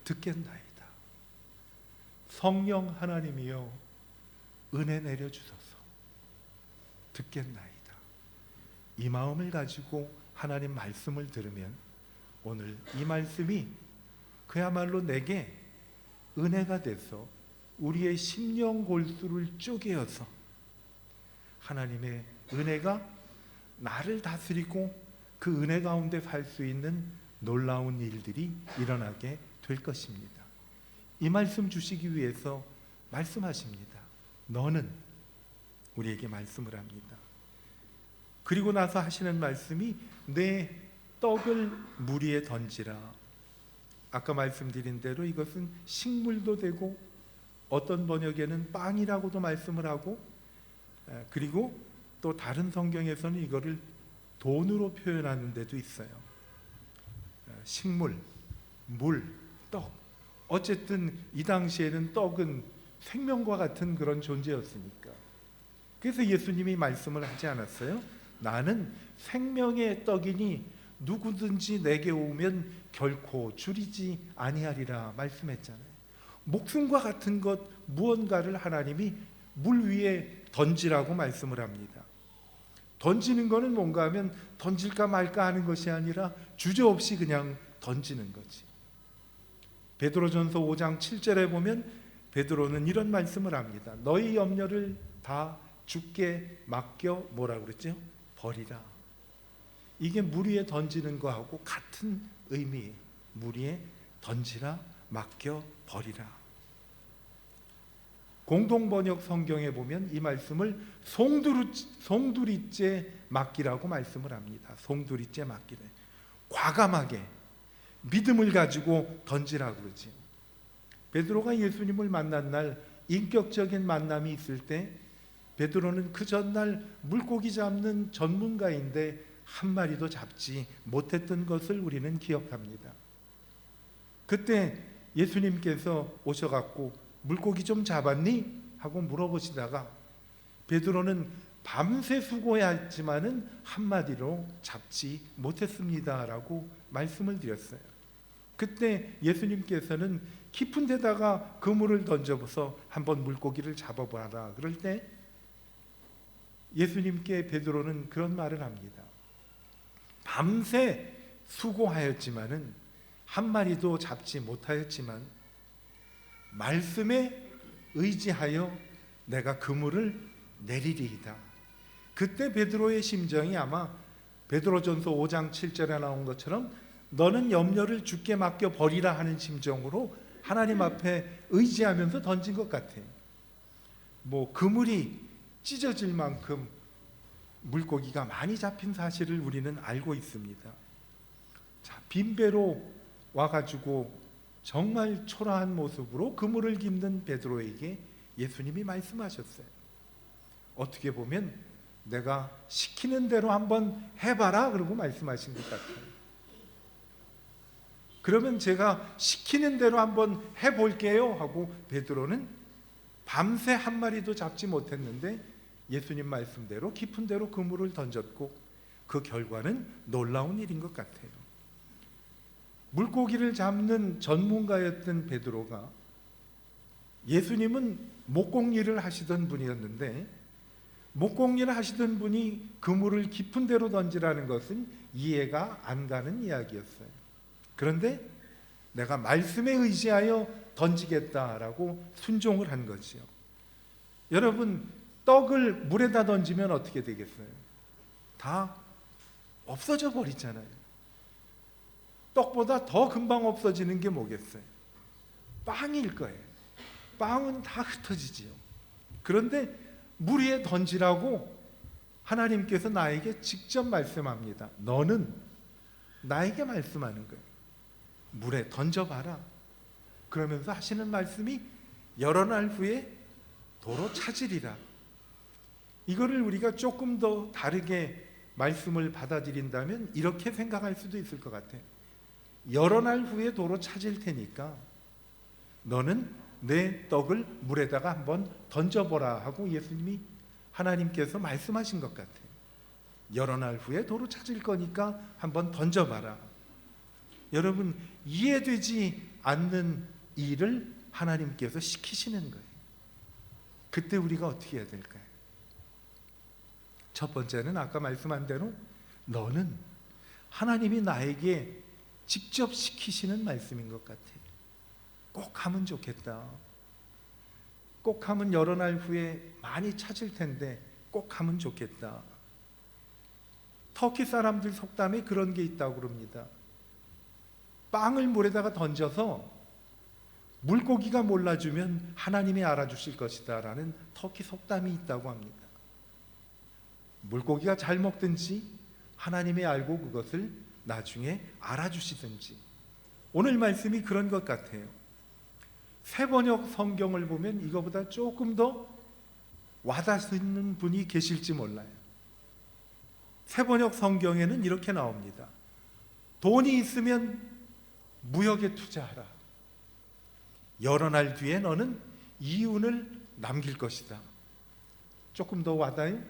듣겠나이다. 성령 하나님이여 은혜 내려 주소서. 듣겠나이다. 이 마음을 가지고 하나님 말씀을 들으면 오늘 이 말씀이 그야말로 내게 은혜가 돼서 우리의 심령 골수를 쪼개어서 하나님의 은혜가 나를 다스리고 그 은혜 가운데 살 수 있는 놀라운 일들이 일어나게 될 것입니다. 이 말씀 주시기 위해서 말씀하십니다. 너는 우리에게 말씀을 합니다. 그리고 나서 하시는 말씀이 내 떡을 물 위에 던지라. 아까 말씀드린 대로 이것은 식물도 되고 어떤 번역에는 빵이라고도 말씀을 하고 그리고 또 다른 성경에서는 이거를 돈으로 표현하는 데도 있어요. 식물, 물, 떡. 어쨌든 이 당시에는 떡은 생명과 같은 그런 존재였으니까. 그래서 예수님이 말씀을 하지 않았어요? 나는 생명의 떡이니 누구든지 내게 오면 결코 줄이지 아니하리라 말씀했잖아요. 목숨과 같은 것 무언가를 하나님이 물 위에 던지라고 말씀을 합니다. 던지는 거는 뭔가 하면 던질까 말까 하는 것이 아니라 주저없이 그냥 던지는 거지. 베드로전서 5장 7절에 보면 베드로는 이런 말씀을 합니다. 너희 염려를 다 주께 맡겨 뭐라 그랬죠? 버리라. 이게 물 위에 던지는 거하고 같은 의미예요. 물 위에 던지라, 맡겨 버리라. 공동번역 성경에 보면 이 말씀을 송두리째 맡기라고 말씀을 합니다. 송두리째 맡기래. 과감하게 믿음을 가지고 던지라고 그러지. 베드로가 예수님을 만난 날 인격적인 만남이 있을 때 베드로는 그 전날 물고기 잡는 전문가인데 한 마리도 잡지 못했던 것을 우리는 기억합니다. 그때 예수님께서 오셔갖고 물고기 좀 잡았니? 하고 물어보시다가 베드로는 밤새 수고해야 했지만은 한마디로 잡지 못했습니다 라고 말씀을 드렸어요. 그때 예수님께서는 깊은 데다가 그물을 던져서 한번 물고기를 잡아봐라. 그럴 때 예수님께 베드로는 그런 말을 합니다. 밤새 수고하였지만은 한 마리도 잡지 못하였지만 말씀에 의지하여 내가 그물을 내리리이다. 그때 베드로의 심정이 아마 베드로전서 5장 7절에 나온 것처럼 너는 염려를 주께 맡겨 버리라 하는 심정으로 하나님 앞에 의지하면서 던진 것 같아요. 뭐 그물이 찢어질 만큼 물고기가 많이 잡힌 사실을 우리는 알고 있습니다. 자, 빈배로 와가지고 정말 초라한 모습으로 그물을 깁는 베드로에게 예수님이 말씀하셨어요. 어떻게 보면 내가 시키는 대로 한번 해봐라 그러고 말씀하신 것 같아요. 그러면 제가 시키는 대로 한번 해볼게요 하고 베드로는 밤새 한 마리도 잡지 못했는데 예수님 말씀대로 깊은 데로 그물을 던졌고 그 결과는 놀라운 일인 것 같아요. 물고기를 잡는 전문가였던 베드로가, 예수님은 목공일을 하시던 분이었는데 목공일을 하시던 분이 그물을 깊은 데로 던지라는 것은 이해가 안 가는 이야기였어요. 그런데 내가 말씀에 의지하여 던지겠다라고 순종을 한 거지요. 여러분, 떡을 물에다 던지면 어떻게 되겠어요? 다 없어져 버리잖아요. 떡보다 더 금방 없어지는 게 뭐겠어요? 빵일 거예요. 빵은 다 흩어지지요. 그런데 물 위에 던지라고 하나님께서 나에게 직접 말씀합니다. 너는 나에게 말씀하는 거예요. 물에 던져봐라. 그러면서 하시는 말씀이 여러 날 후에 도로 찾으리라. 이거를 우리가 조금 더 다르게 말씀을 받아들인다면 이렇게 생각할 수도 있을 것 같아요. 여러 날 후에 도로 찾을 테니까 너는 내 떡을 물에다가 한번 던져보라 하고 예수님이, 하나님께서 말씀하신 것 같아요. 여러 날 후에 도로 찾을 거니까 한번 던져봐라. 여러분, 이해되지 않는 일을 하나님께서 시키시는 거예요. 그때 우리가 어떻게 해야 될까요? 첫 번째는 아까 말씀한 대로 너는 하나님이 나에게 직접 시키시는 말씀인 것 같아요. 꼭 하면 좋겠다. 꼭 하면 여러 날 후에 많이 찾을 텐데 꼭 하면 좋겠다. 터키 사람들 속담에 그런 게 있다고 그럽니다. 빵을 물에다가 던져서 물고기가 몰라주면 하나님이 알아주실 것이다 라는 터키 속담이 있다고 합니다. 물고기가 잘 먹든지 하나님이 알고 그것을 나중에 알아주시든지. 오늘 말씀이 그런 것 같아요. 새번역 성경을 보면 이거보다 조금 더 와닿는 분이 계실지 몰라요. 새번역 성경에는 이렇게 나옵니다. 돈이 있으면 무역에 투자하라. 여러 날 뒤에 너는 이윤을 남길 것이다. 조금 더 와닿아요?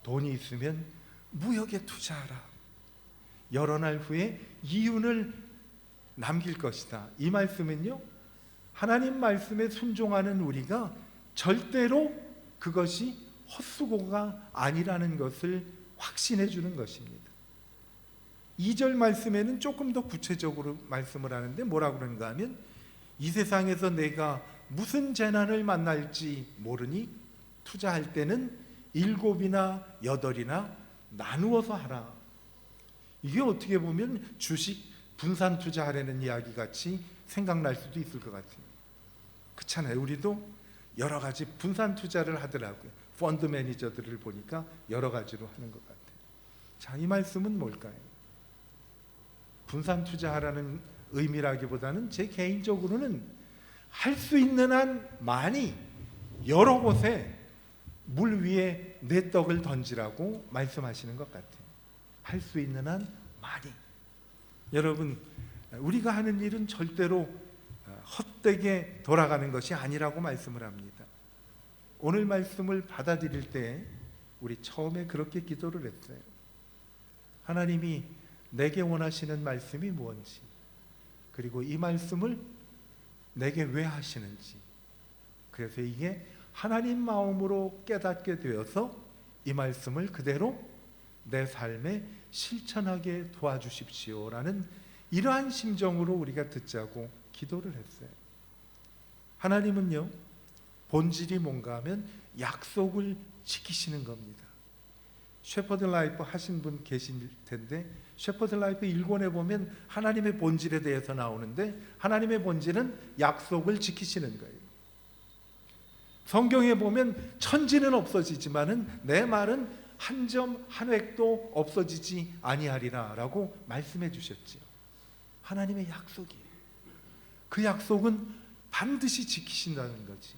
돈이 있으면 무역에 투자하라. 여러 날 후에 이윤을 남길 것이다. 이 말씀은요, 하나님 말씀에 순종하는 우리가 절대로 그것이 헛수고가 아니라는 것을 확신해 주는 것입니다. 2절 말씀에는 조금 더 구체적으로 말씀을 하는데 뭐라고 그러는가 하면, 이 세상에서 내가 무슨 재난을 만날지 모르니 투자할 때는 7이나 8이나 나누어서 하라. 이게 어떻게 보면 주식 분산 투자하려는 이야기 같이 생각날 수도 있을 것 같아요. 그렇잖아요. 우리도 여러 가지 분산 투자를 하더라고요. 펀드 매니저들을 보니까 여러 가지로 하는 것 같아요. 자, 이 말씀은 뭘까요? 분산 투자하라는 의미라기보다는 제 개인적으로는 할 수 있는 한 많이 여러 곳에 물 위에 내 떡을 던지라고 말씀하시는 것 같아요. 할 수 있는 한 많이. 여러분, 우리가 하는 일은 절대로 헛되게 돌아가는 것이 아니라고 말씀을 합니다. 오늘 말씀을 받아들일 때 우리 처음에 그렇게 기도를 했어요. 하나님이 내게 원하시는 말씀이 무엇인지, 그리고 이 말씀을 내게 왜 하시는지, 그래서 이게 하나님 마음으로 깨닫게 되어서 이 말씀을 그대로 내 삶에 실천하게 도와주십시오라는 이러한 심정으로 우리가 듣자고 기도를 했어요. 하나님은요, 본질이 뭔가 하면 약속을 지키시는 겁니다. 셰퍼드 라이프 하신 분 계실 텐데, 셰퍼드 라이프 1권에 보면 하나님의 본질에 대해서 나오는데, 하나님의 본질은 약속을 지키시는 거예요. 성경에 보면 천지는 없어지지만은 내 말은 한 점 한 획도 없어지지 아니하리라 라고 말씀해 주셨지요. 하나님의 약속이에요. 그 약속은 반드시 지키신다는 거지.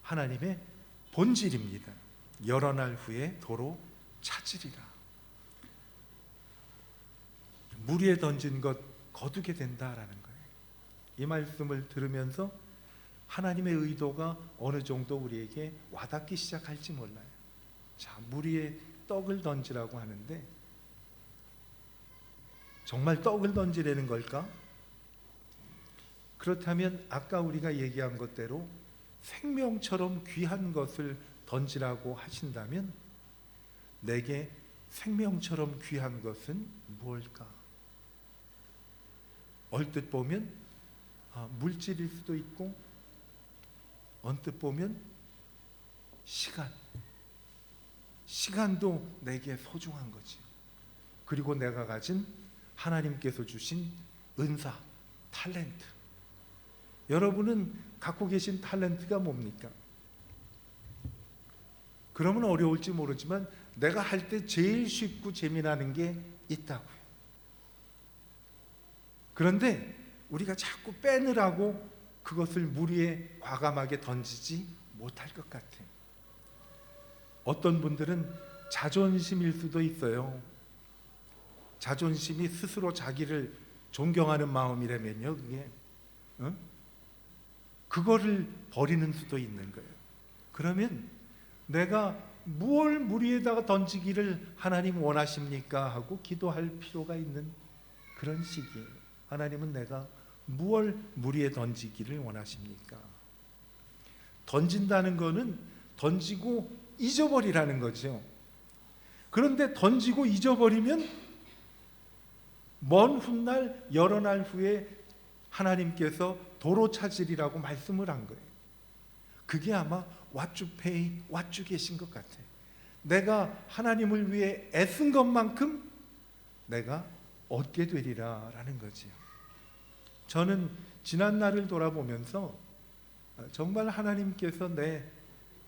하나님의 본질입니다. 여러 날 후에 도로 찾으리라. 물 위에 던진 것 거두게 된다라는 거예요. 이 말씀을 들으면서 하나님의 의도가 어느 정도 우리에게 와닿기 시작할지 몰라요. 자, 물 위에 떡을 던지라고 하는데 정말 떡을 던지라는 걸까? 그렇다면 아까 우리가 얘기한 것대로 생명처럼 귀한 것을 던지라고 하신다면 내게 생명처럼 귀한 것은 무엇일까? 얼뜻 보면 물질일 수도 있고 언뜻 보면 시간도 내게 소중한 거지. 그리고 내가 가진 하나님께서 주신 은사, 탤런트. 여러분은 갖고 계신 탤런트가 뭡니까? 그러면 어려울지 모르지만 내가 할 때 제일 쉽고 재미나는 게 있다고요. 그런데 우리가 자꾸 빼느라고 그것을 물 위에 과감하게 던지지 못할 것 같아요. 어떤 분들은 자존심일 수도 있어요. 자존심이 스스로 자기를 존경하는 마음이라면요, 그게 그거를 버리는 수도 있는 거예요. 그러면 내가 무엇을 물 위에다가 던지기를 하나님 원하십니까? 하고 기도할 필요가 있는 그런 시기예요. 하나님은 내가 무엇을 물 위에 던지기를 원하십니까? 던진다는 거는 던지고 잊어버리라는 거죠. 그런데 던지고 잊어버리면 먼 훗날 여러 날 후에 하나님께서 도로 찾으리라고 말씀을 한 거예요. 그게 아마 what you pay, what you get인 것 같아요. 내가 하나님을 위해 애쓴 것만큼 내가 얻게 되리라라는 거지요. 저는 지난 날을 돌아보면서 정말 하나님께서 내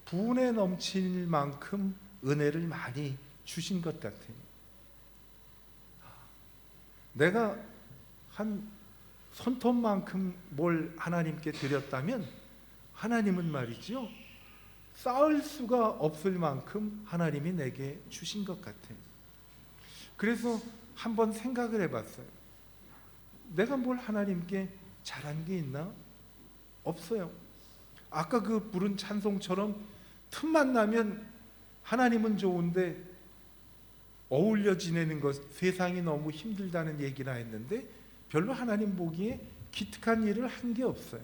분에 넘칠 만큼 은혜를 많이 주신 것 같아요. 내가 한 손톱만큼 뭘 하나님께 드렸다면 하나님은 말이죠, 쌓을 수가 없을 만큼 하나님이 내게 주신 것 같아요. 그래서 한번 생각을 해봤어요. 내가 뭘 하나님께 잘한 게 있나? 없어요. 아까 그 부른 찬송처럼 틈만 나면 하나님은 좋은데 어울려 지내는 것, 세상이 너무 힘들다는 얘기나 했는데 별로 하나님 보기에 기특한 일을 한 게 없어요.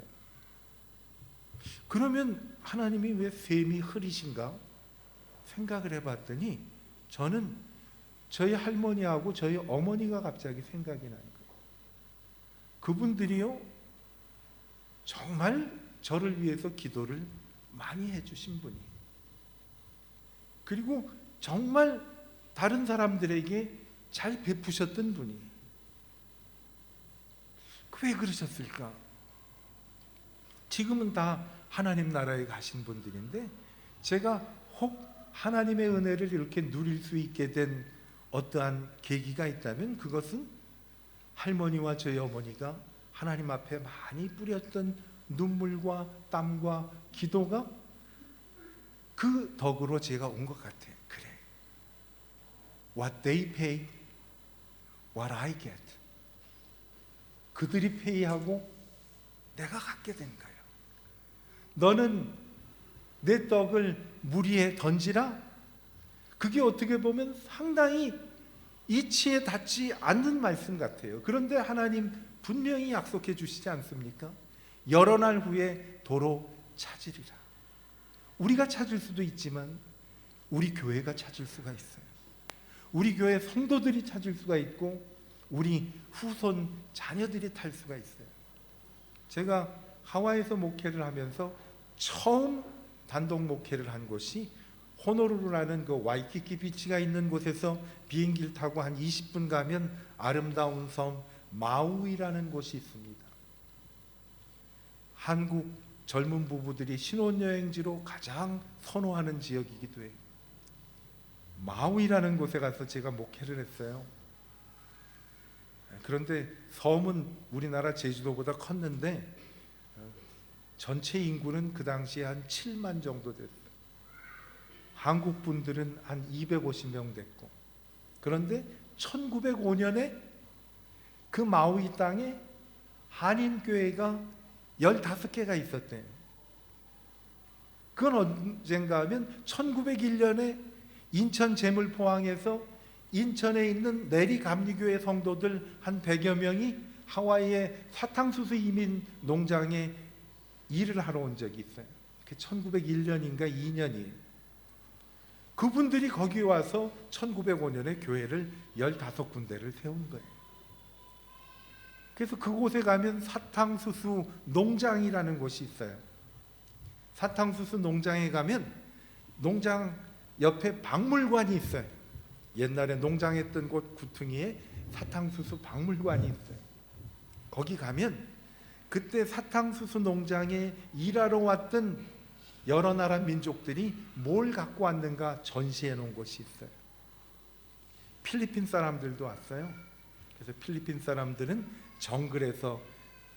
그러면 하나님이 왜 셈이 흐리신가 생각을 해봤더니 저는 저희 할머니하고 저희 어머니가 갑자기 생각이 나는 거예요. 그분들이요, 정말 저를 위해서 기도를 많이 해주신 분이에요. 그리고 정말 다른 사람들에게 잘 베푸셨던 분이에요. 왜 그러셨을까? 지금은 다 하나님 나라에 가신 분들인데 제가 혹 하나님의 은혜를 이렇게 누릴 수 있게 된 어떠한 계기가 있다면 그것은 할머니와 저희 어머니가 하나님 앞에 많이 뿌렸던 눈물과 땀과 기도가 그 덕으로 제가 온 것 같아요. 그래, What they pay, what I get. 그들이 페이하고 내가 갖게 된 거예요. 너는 내 떡을 물 위에 던지라. 그게 어떻게 보면 상당히 이치에 닿지 않는 말씀 같아요. 그런데 하나님 분명히 약속해 주시지 않습니까? 여러 날 후에 도로 찾으리라. 우리가 찾을 수도 있지만 우리 교회가 찾을 수가 있어요. 우리 교회 성도들이 찾을 수가 있고 우리 후손 자녀들이 탈 수가 있어요. 제가 하와이에서 목회를 하면서 처음 단독 목회를 한 곳이 호노루루라는 그 와이키키 비치가 있는 곳에서 비행기를 타고 한 20분 가면 아름다운 섬 마우이라는 곳이 있습니다. 한국 젊은 부부들이 신혼여행지로 가장 선호하는 지역이기도 해요. 마우이라는 곳에 가서 제가 목회를 했어요. 그런데 섬은 우리나라 제주도보다 컸는데 전체 인구는 그 당시에 한 7만 정도 됐어요. 한국 분들은 한 250명 됐고, 그런데 1905년에 그 마우이 땅에 한인교회가 15개가 있었대요. 그건 언젠가 하면 1901년에 인천 제물포항에서 인천에 있는 내리감리교회 성도들 한 100여 명이 하와이의 사탕수수 이민 농장에 일을 하러 온 적이 있어요. 그게 1901년인가 2년이에요. 그분들이 거기 와서 1905년에 교회를 15군데를 세운 거예요. 그래서 그곳에 가면 사탕수수 농장이라는 곳이 있어요. 사탕수수 농장에 가면 농장 옆에 박물관이 있어요. 옛날에 농장했던 곳 구퉁이에 사탕수수 박물관이 있어요. 거기 가면 그때 사탕수수 농장에 일하러 왔던 여러 나라 민족들이 뭘 갖고 왔는가 전시해 놓은 곳이 있어요. 필리핀 사람들도 왔어요. 그래서 필리핀 사람들은 정글에서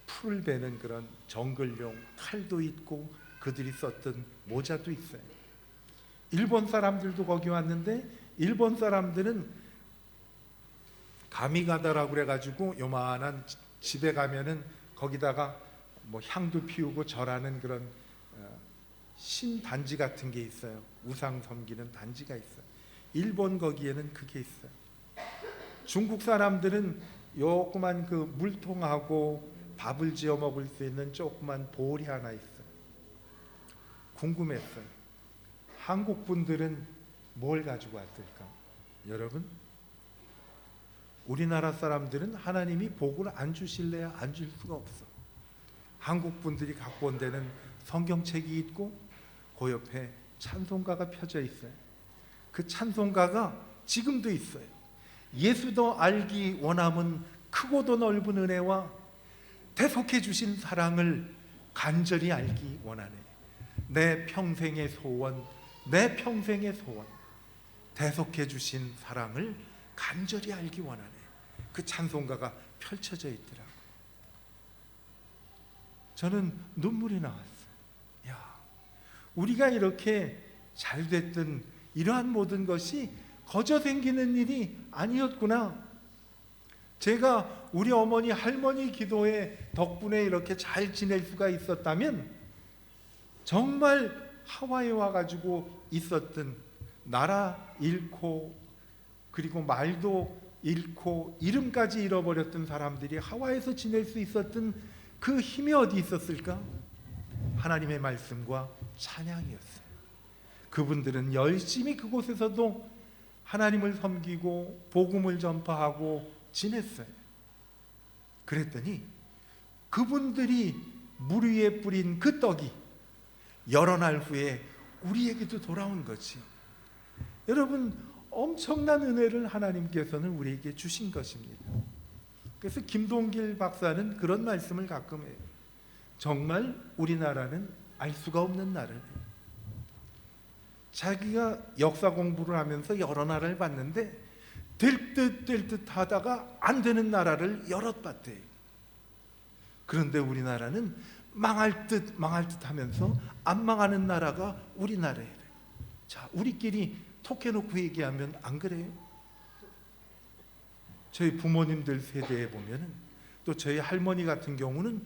풀을 베는 그런 정글용 칼도 있고 그들이 썼던 모자도 있어요. 일본 사람들도 거기 왔는데 일본 사람들은 가미가다라고 그래가지고 요만한 집에 가면은 거기다가 뭐 향도 피우고 절하는 그런 신 단지 같은 게 있어요. 우상 섬기는 단지가 있어요. 일본 거기에는 그게 있어요. 중국 사람들은 요그만 그 물통하고 밥을 지어 먹을 수 있는 조그만 볼이 하나 있어요. 궁금했어요. 한국 분들은 뭘 가지고 왔을까? 여러분, 우리나라 사람들은 하나님이 복을 안 주실래야 안 줄 수가 없어. 한국 분들이 갖고 온 데는 성경책이 있고 그 옆에 찬송가가 펴져 있어요. 그 찬송가가 지금도 있어요. 예수도 알기 원함은 크고도 넓은 은혜와 대속해 주신 사랑을 간절히 알기 원하네. 내 평생의 소원, 내 평생의 소원, 대속해 주신 사랑을 간절히 알기 원하네. 그 찬송가가 펼쳐져 있더라고요. 저는 눈물이 나왔어요. 야, 우리가 이렇게 잘 됐던 이러한 모든 것이 거저 생기는 일이 아니었구나. 제가 우리 어머니 할머니 기도의 덕분에 이렇게 잘 지낼 수가 있었다면 정말 하와이에 와가지고 있었던 나라 잃고 그리고 말도 잃고 이름까지 잃어버렸던 사람들이 하와이에서 지낼 수 있었던 그 힘이 어디 있었을까? 하나님의 말씀과 찬양이었어요. 그분들은 열심히 그곳에서도 하나님을 섬기고 복음을 전파하고 지냈어요. 그랬더니 그분들이 물 위에 뿌린 그 떡이 여러 날 후에 우리에게도 돌아온 거지. 여러분, 엄청난 은혜를 하나님께서는 우리에게 주신 것입니다. 그래서 김동길 박사는 그런 말씀을 가끔 해요. 정말 우리나라는 알 수가 없는 나라예요. 자기가 역사 공부를 하면서 여러 나라를 봤는데 될 듯 하다가 안 되는 나라를 여럿 봤대요. 그런데 우리나라는 망할 듯 하면서 안 망하는 나라가 우리나라예요. 자, 우리끼리 톡 해놓고 얘기하면 안 그래요? 저희 부모님들 세대에 보면은 또 저희 할머니 같은 경우는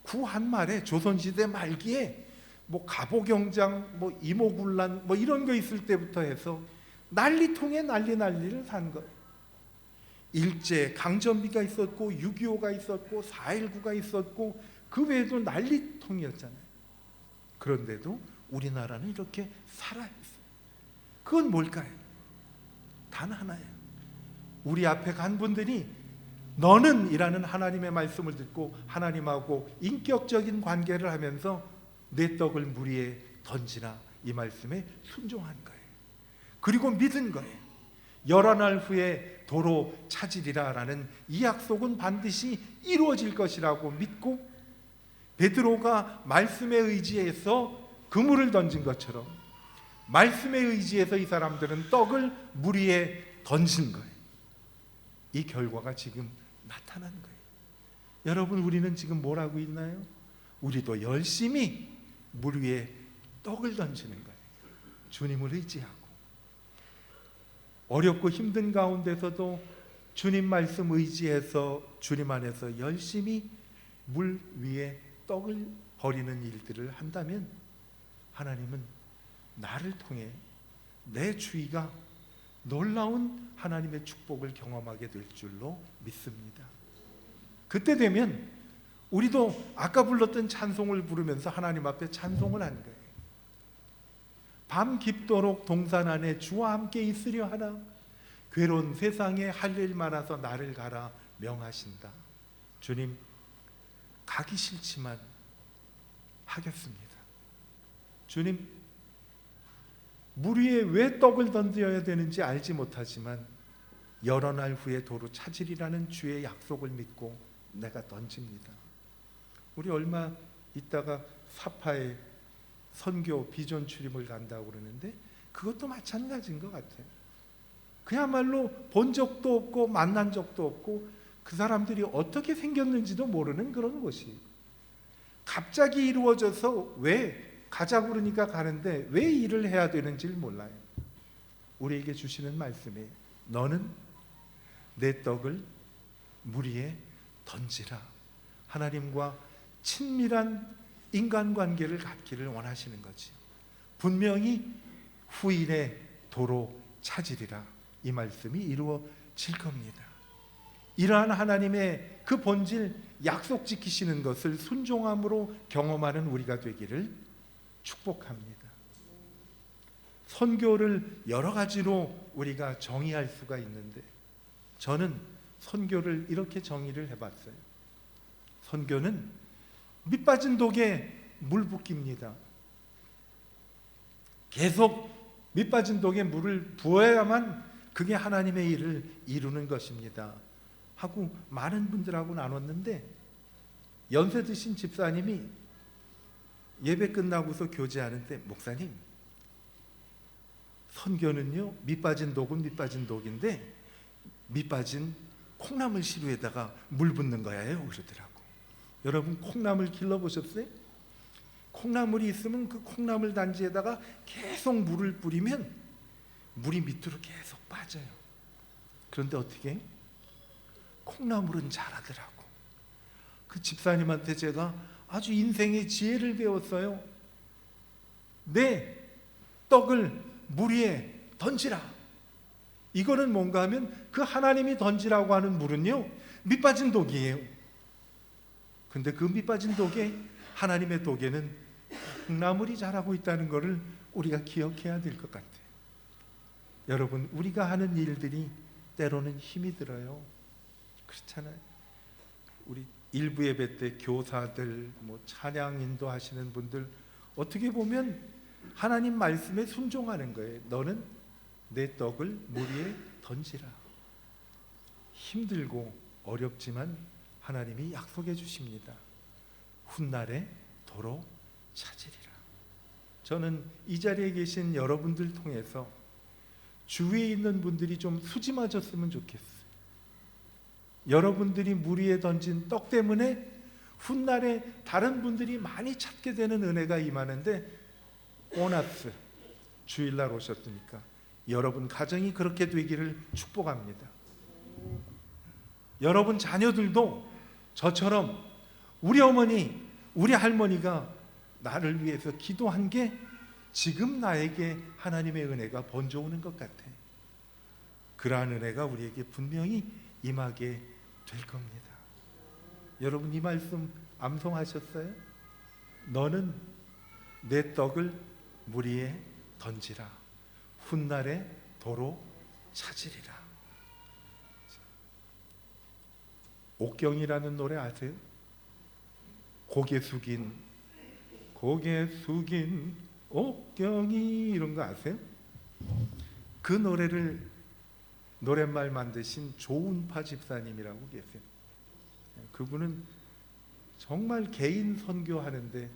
구 한말에 조선시대 말기에 뭐 갑오경장, 뭐 이모군란 뭐 이런 거 있을 때부터 해서 난리통에 난리를 산 거예요. 일제 강점기가 있었고 6.25가 있었고 4.19가 있었고 그 외에도 난리통이었잖아요. 그런데도 우리나라는 이렇게 살아있어요. 그건 뭘까요? 단 하나예요. 우리 앞에 간 분들이 너는 이라는 하나님의 말씀을 듣고 하나님하고 인격적인 관계를 하면서 내 떡을 물 위에 던지나 이 말씀에 순종한 거예요. 그리고 믿은 거예요. 여러 날 후에 도로 찾으리라라는 이 약속은 반드시 이루어질 것이라고 믿고 베드로가 말씀에 의지해서 그물을 던진 것처럼 말씀에 의지해서 이 사람들은 떡을 물 위에 던진 거예요. 이 결과가 지금 나타난 거예요. 여러분, 우리는 지금 뭘 하고 있나요? 우리도 열심히 물 위에 떡을 던지는 거예요. 주님을 의지하고 어렵고 힘든 가운데서도 주님 말씀 의지해서 주님 안에서 열심히 물 위에 떡을 버리는 일들을 한다면 하나님은 나를 통해 내 주위가 놀라운 하나님의 축복을 경험하게 될 줄로 믿습니다. 그때 되면 우리도 아까 불렀던 찬송을 부르면서 하나님 앞에 찬송을 하는 거예요. 밤 깊도록 동산 안에 주와 함께 있으려 하나 괴로운 세상에 할 일 많아서 나를 가라 명하신다. 주님, 가기 싫지만 하겠습니다. 주님, 물 위에 왜 떡을 던져야 되는지 알지 못하지만 여러 날 후에 도로 찾으리라는 주의 약속을 믿고 내가 던집니다. 우리 얼마 있다가 사파에 선교 비전 출입을 간다고 그러는데 그것도 마찬가지인 것 같아요. 그야말로 본 적도 없고 만난 적도 없고 그 사람들이 어떻게 생겼는지도 모르는 그런 곳이 갑자기 이루어져서 왜 가자고 그러니까 가는데 왜 일을 해야 되는지를 몰라요. 우리에게 주시는 말씀이 너는 내 떡을 물 위에 던지라. 하나님과 친밀한 인간관계를 갖기를 원하시는 거지. 분명히 후일에 도로 찾으리라. 이 말씀이 이루어질 겁니다. 이러한 하나님의 그 본질 약속 지키시는 것을 순종함으로 경험하는 우리가 되기를 축복합니다. 선교를 여러 가지로 우리가 정의할 수가 있는데 저는 선교를 이렇게 정의를 해봤어요. 선교는 밑빠진 독에 물 붓기입니다. 계속 밑빠진 독에 물을 부어야만 그게 하나님의 일을 이루는 것입니다 하고 많은 분들하고 나눴는데 연세 드신 집사님이 예배 끝나고서 교제하는데 목사님, 선교는요 밑빠진 독은 밑빠진 독인데 밑빠진 콩나물 시루에다가 물 붓는 거예요 그러더라고. 여러분 콩나물 길러보셨어요? 콩나물이 있으면 그 콩나물 단지에다가 계속 물을 뿌리면 물이 밑으로 계속 빠져요. 그런데 어떻게? 콩나물은 자라더라고. 그 집사님한테 제가 아주 인생의 지혜를 배웠어요. 내 떡을 물 위에 던지라. 이거는 뭔가 하면 그 하나님이 던지라고 하는 물은요 밑빠진 독이에요. 근데 그 밑빠진 독에 하나님의 독에는 콩나물이 자라고 있다는 것을 우리가 기억해야 될 것 같아요. 여러분 우리가 하는 일들이 때로는 힘이 들어요. 그렇잖아요. 우리 일부 예배 때 교사들, 찬양 인도하시는 분들 어떻게 보면 하나님 말씀에 순종하는 거예요. 너는 내 떡을 물 위에 던지라. 힘들고 어렵지만 하나님이 약속해 주십니다. 훗날에 도로 찾으리라. 저는 이 자리에 계신 여러분들 통해서 주위에 있는 분들이 좀 수지맞았으면 좋겠어요. 여러분들이 물 위에 던진 떡 때문에 훗날에 다른 분들이 많이 찾게 되는 은혜가 임하는데 오나스 주일날 오셨으니까 여러분 가정이 그렇게 되기를 축복합니다. 여러분 자녀들도 저처럼 우리 어머니, 우리 할머니가 나를 위해서 기도한 게 지금 나에게 하나님의 은혜가 번져오는 것 같아. 그러한 은혜가 우리에게 분명히 임하게 될 겁니다. 여러분 이 말씀 암송하셨어요? 너는 내 떡을 물 위에 던지라. 훗날에 도로 찾으리라. 옥경이라는 노래 아세요? 고개 숙인 옥경이 이런 거 아세요? 그 노래를 노랫말 만드신 조은파 집사님이라고 계세요. 그분은 정말 개인 선교하는데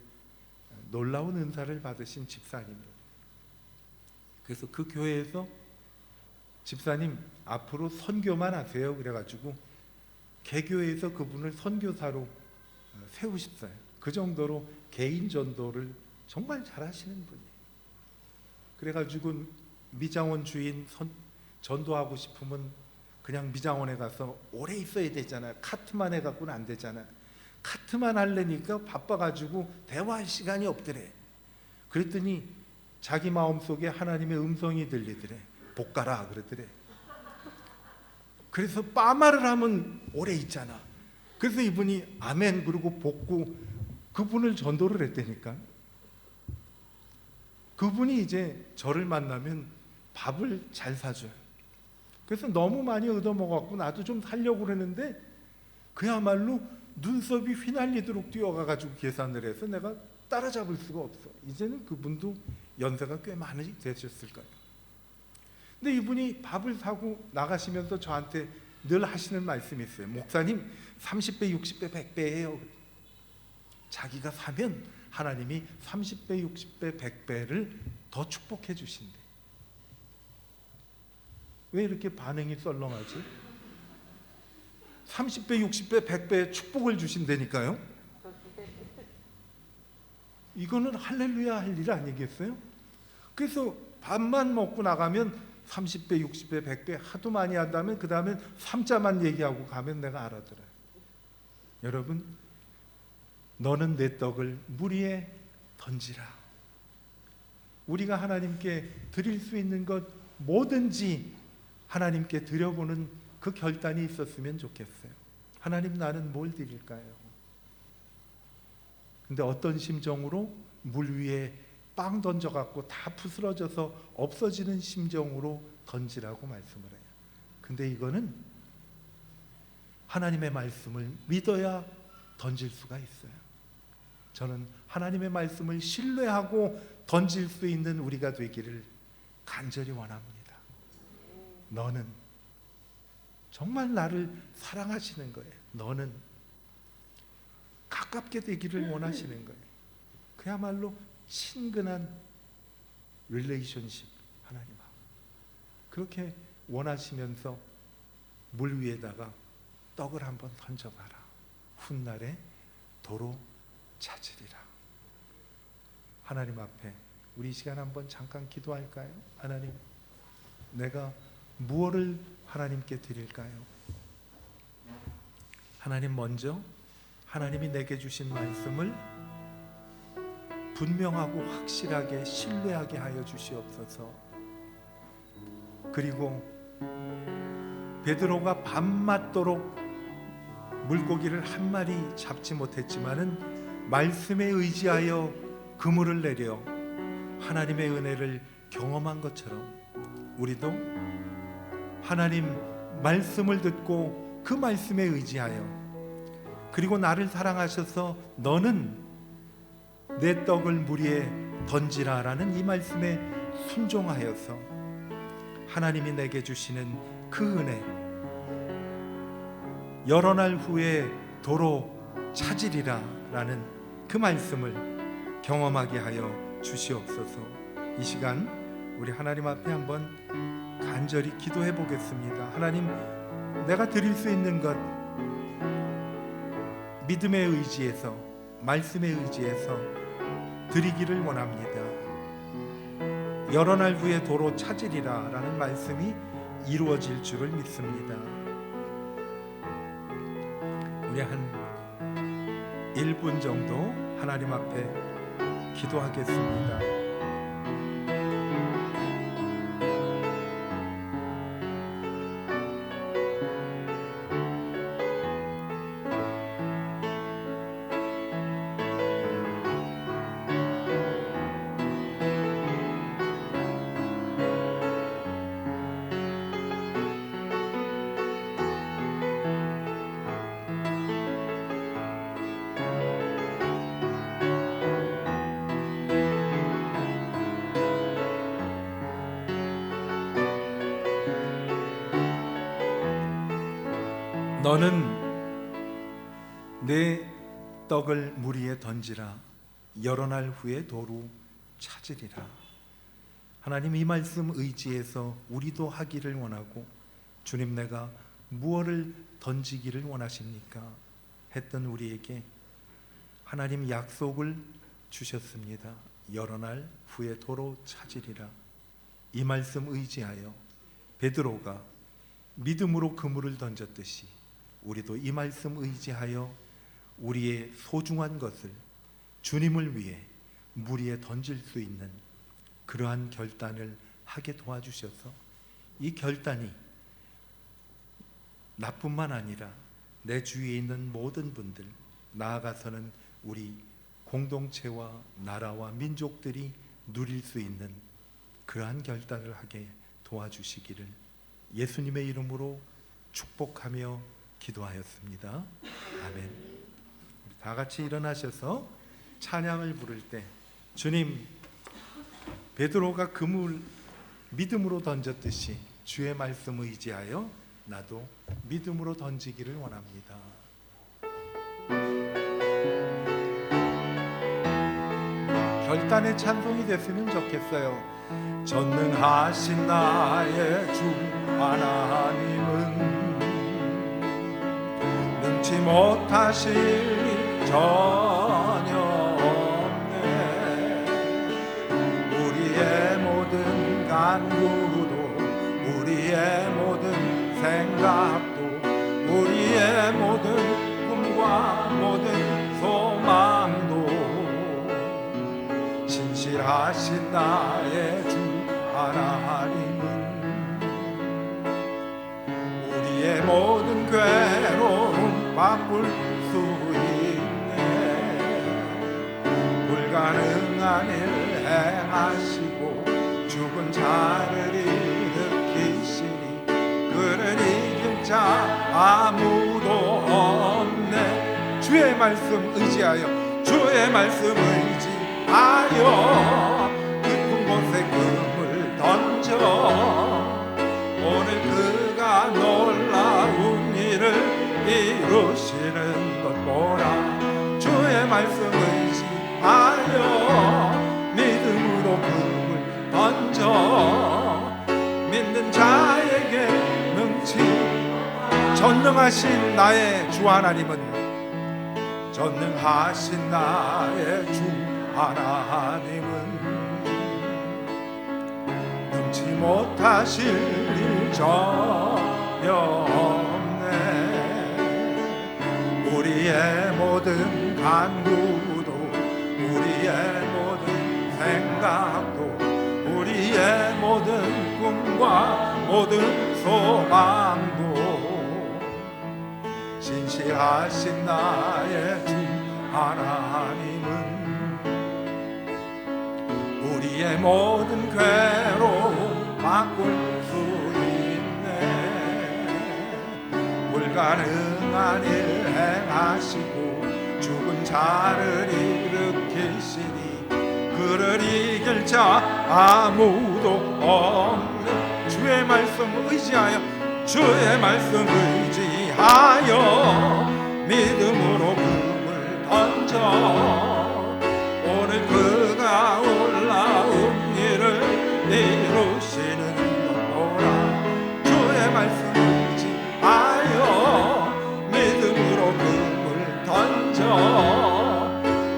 놀라운 은사를 받으신 집사님이에요. 그래서 그 교회에서 집사님 앞으로 선교만 하세요 그래가지고 개교회에서 그분을 선교사로 세우셨어요. 그 정도로 개인 전도를 정말 잘하시는 분이에요. 그래가지고 미장원 주인 전도하고 싶으면 그냥 미장원에 가서 오래 있어야 되잖아요. 카트만 해갖고는 안 되잖아요. 카트만 하려니까 바빠가지고 대화할 시간이 없더래. 그랬더니 자기 마음속에 하나님의 음성이 들리더래. 볶아라 그러더래. 그래서 빠마를 하면 오래 있잖아. 그래서 이분이 아멘 그러고 볶고 그분을 전도를 했다니까. 그분이 이제 저를 만나면 밥을 잘 사줘요. 그래서 너무 많이 얻어먹었고 나도 좀 살려고 그러는데 그야말로 눈썹이 휘날리도록 뛰어가가지고 계산을 해서 내가 따라잡을 수가 없어. 이제는 그분도 연세가 꽤 많이 되셨을 거예요. 근데 이분이 밥을 사고 나가시면서 저한테 늘 하시는 말씀이 있어요. 목사님 30배, 60배, 100배예요. 자기가 사면 하나님이 30배, 60배, 100배를 더 축복해 주신대. 왜 이렇게 반응이 썰렁하지? 30배, 60배, 100배의 축복을 주신다니까요. 이거는 할렐루야 할 일 아니겠어요? 그래서 밥만 먹고 나가면 30배, 60배, 100배 하도 많이 한다면 그 다음에 3자만 얘기하고 가면 내가 알아들어요. 여러분, 너는 내 떡을 물 위에 던지라. 우리가 하나님께 드릴 수 있는 것 뭐든지 하나님께 드려보는 그 결단이 있었으면 좋겠어요. 하나님, 나는 뭘 드릴까요? 근데 어떤 심정으로? 물 위에 빵 던져갖고 다 부스러져서 없어지는 심정으로 던지라고 말씀을 해요. 근데 이거는 하나님의 말씀을 믿어야 던질 수가 있어요. 저는 하나님의 말씀을 신뢰하고 던질 수 있는 우리가 되기를 간절히 원합니다. 너는 정말 나를 사랑하시는 거예요. 너는 가깝게 되기를 원하시는 거예요. 그야말로 친근한 릴레이션십 하나님하고 그렇게 원하시면서 물 위에다가 떡을 한번 던져봐라. 훗날에 도로 찾으리라. 하나님 앞에 우리 이 시간 한번 잠깐 기도할까요? 하나님, 내가 무엇을 하나님께 드릴까요? 하나님, 먼저 하나님이 내게 주신 말씀을 분명하고 확실하게 신뢰하게 하여 주시옵소서. 그리고 베드로가 밤맞도록 물고기를 한 마리 잡지 못했지만은 말씀에 의지하여 그물을 내려 하나님의 은혜를 경험한 것처럼 우리도 하나님 말씀을 듣고 그 말씀에 의지하여 그리고 나를 사랑하셔서 너는 내 떡을 물 위에 던지라라는 이 말씀에 순종하여서 하나님이 내게 주시는 그 은혜, 여러 날 후에 도로 찾으리라라는 그 말씀을 경험하게 하여 주시옵소서. 이 시간 우리 하나님 앞에 한번 간절히 기도해 보겠습니다. 하나님, 내가 드릴 수 있는 것 믿음에 의지해서, 말씀에 의지해서 드리기를 원합니다. 여러 날 후에 도로 찾으리라 라는 말씀이 이루어질 줄을 믿습니다. 우리 한 1분 정도 하나님 앞에 기도하겠습니다. 너는 내 떡을 물 위에 던지라. 여러 날 후에 도로 찾으리라. 하나님, 이 말씀 의지해서 우리도 하기를 원하고, 주님, 내가 무엇을 던지기를 원하십니까? 했던 우리에게 하나님 약속을 주셨습니다. 여러 날 후에 도로 찾으리라. 이 말씀 의지하여 베드로가 믿음으로 그물을 던졌듯이 우리도 이 말씀 의지하여 우리의 소중한 것을 주님을 위해 물 위에 던질 수 있는 그러한 결단을 하게 도와주셔서 이 결단이 나뿐만 아니라 내 주위에 있는 모든 분들, 나아가서는 우리 공동체와 나라와 민족들이 누릴 수 있는 그러한 결단을 하게 도와주시기를 예수님의 이름으로 축복하며 기도하였습니다. 아멘. 우리 다 같이 일어나셔서 찬양을 부를 때 주님, 베드로가 그물 믿음으로 던졌듯이 주의 말씀 의지하여 나도 믿음으로 던지기를 원합니다. 결단의 찬송이 됐으면 좋겠어요. 전능하신 나의 주 하나님은 능치 못하실 일 전혀 없네. 우리의 모든 간구도 우리의 모든 생각도 우리의 모든 꿈과 모든 소망도 신실하신 나의 주 하나님은 우리의 모든 괴로움 바꿀 수 있네. 불가능한 일 행하시고 죽은 자를 일으키시니 그를 이길 자 아무도 없네. 주의 말씀 의지하여 주의 말씀 의지하여 깊은 곳에 금을 던져 오늘 그가 놀라운 일을 이루시는 것 보라. 주의 말씀 의지하여 믿음으로 금을 던져 믿는 자에게 능치 전능하신 나의 주 하나님은 전능하신 나의 주 하나님은 능치 못하실 일 전혀 없네. 우리의 모든 간구도 우리의 모든 생각도 우리의 모든 꿈과 모든 소망도 신실하신 나의 주 하나님은 우리의 모든 괴로움 바꿀 수 있네. 불가능한 일 행하시고 죽은 자를 일으키시니 그를 이길 자 아무도 없네. 주의 말씀 의지하여 주의 말씀 의지하여 믿음으로 금을 던져 오늘 그가 올라온 일을 이루시는 것 보라. 주의 말씀 의지하여 믿음으로 금을 던져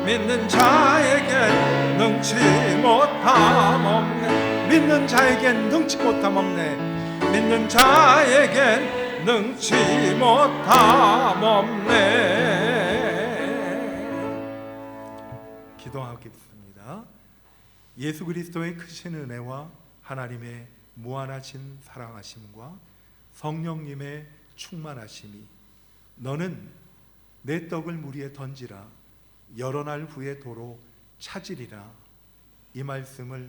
믿는 자에게 능치 못함 없네. 믿는 자에겐 능치 못함 없네. 믿는 자에겐 능치 못함 없네. 기도하겠습니다. 예수 그리스도의 크신 은혜와 하나님의 무한하신 사랑하심과 성령님의 충만하심이 너는 내 떡을 물 위에 던지라 여러 날 후에 도로 찾으리라, 이 말씀을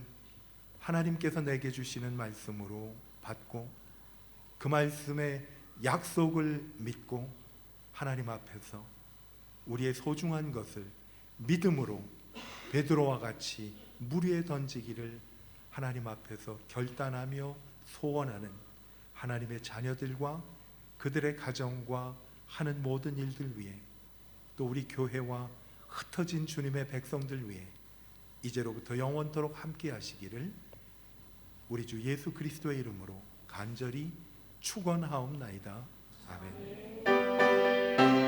하나님께서 내게 주시는 말씀으로 받고 그 말씀의 약속을 믿고 하나님 앞에서 우리의 소중한 것을 믿음으로 베드로와 같이 물 위에 던지기를 하나님 앞에서 결단하며 소원하는 하나님의 자녀들과 그들의 가정과 하는 모든 일들 위해 또 우리 교회와 흩어진 주님의 백성들 위해 이제로부터 영원토록 함께 하시기를 우리 주 예수 그리스도의 이름으로 간절히 축원하옵나이다. 아멘.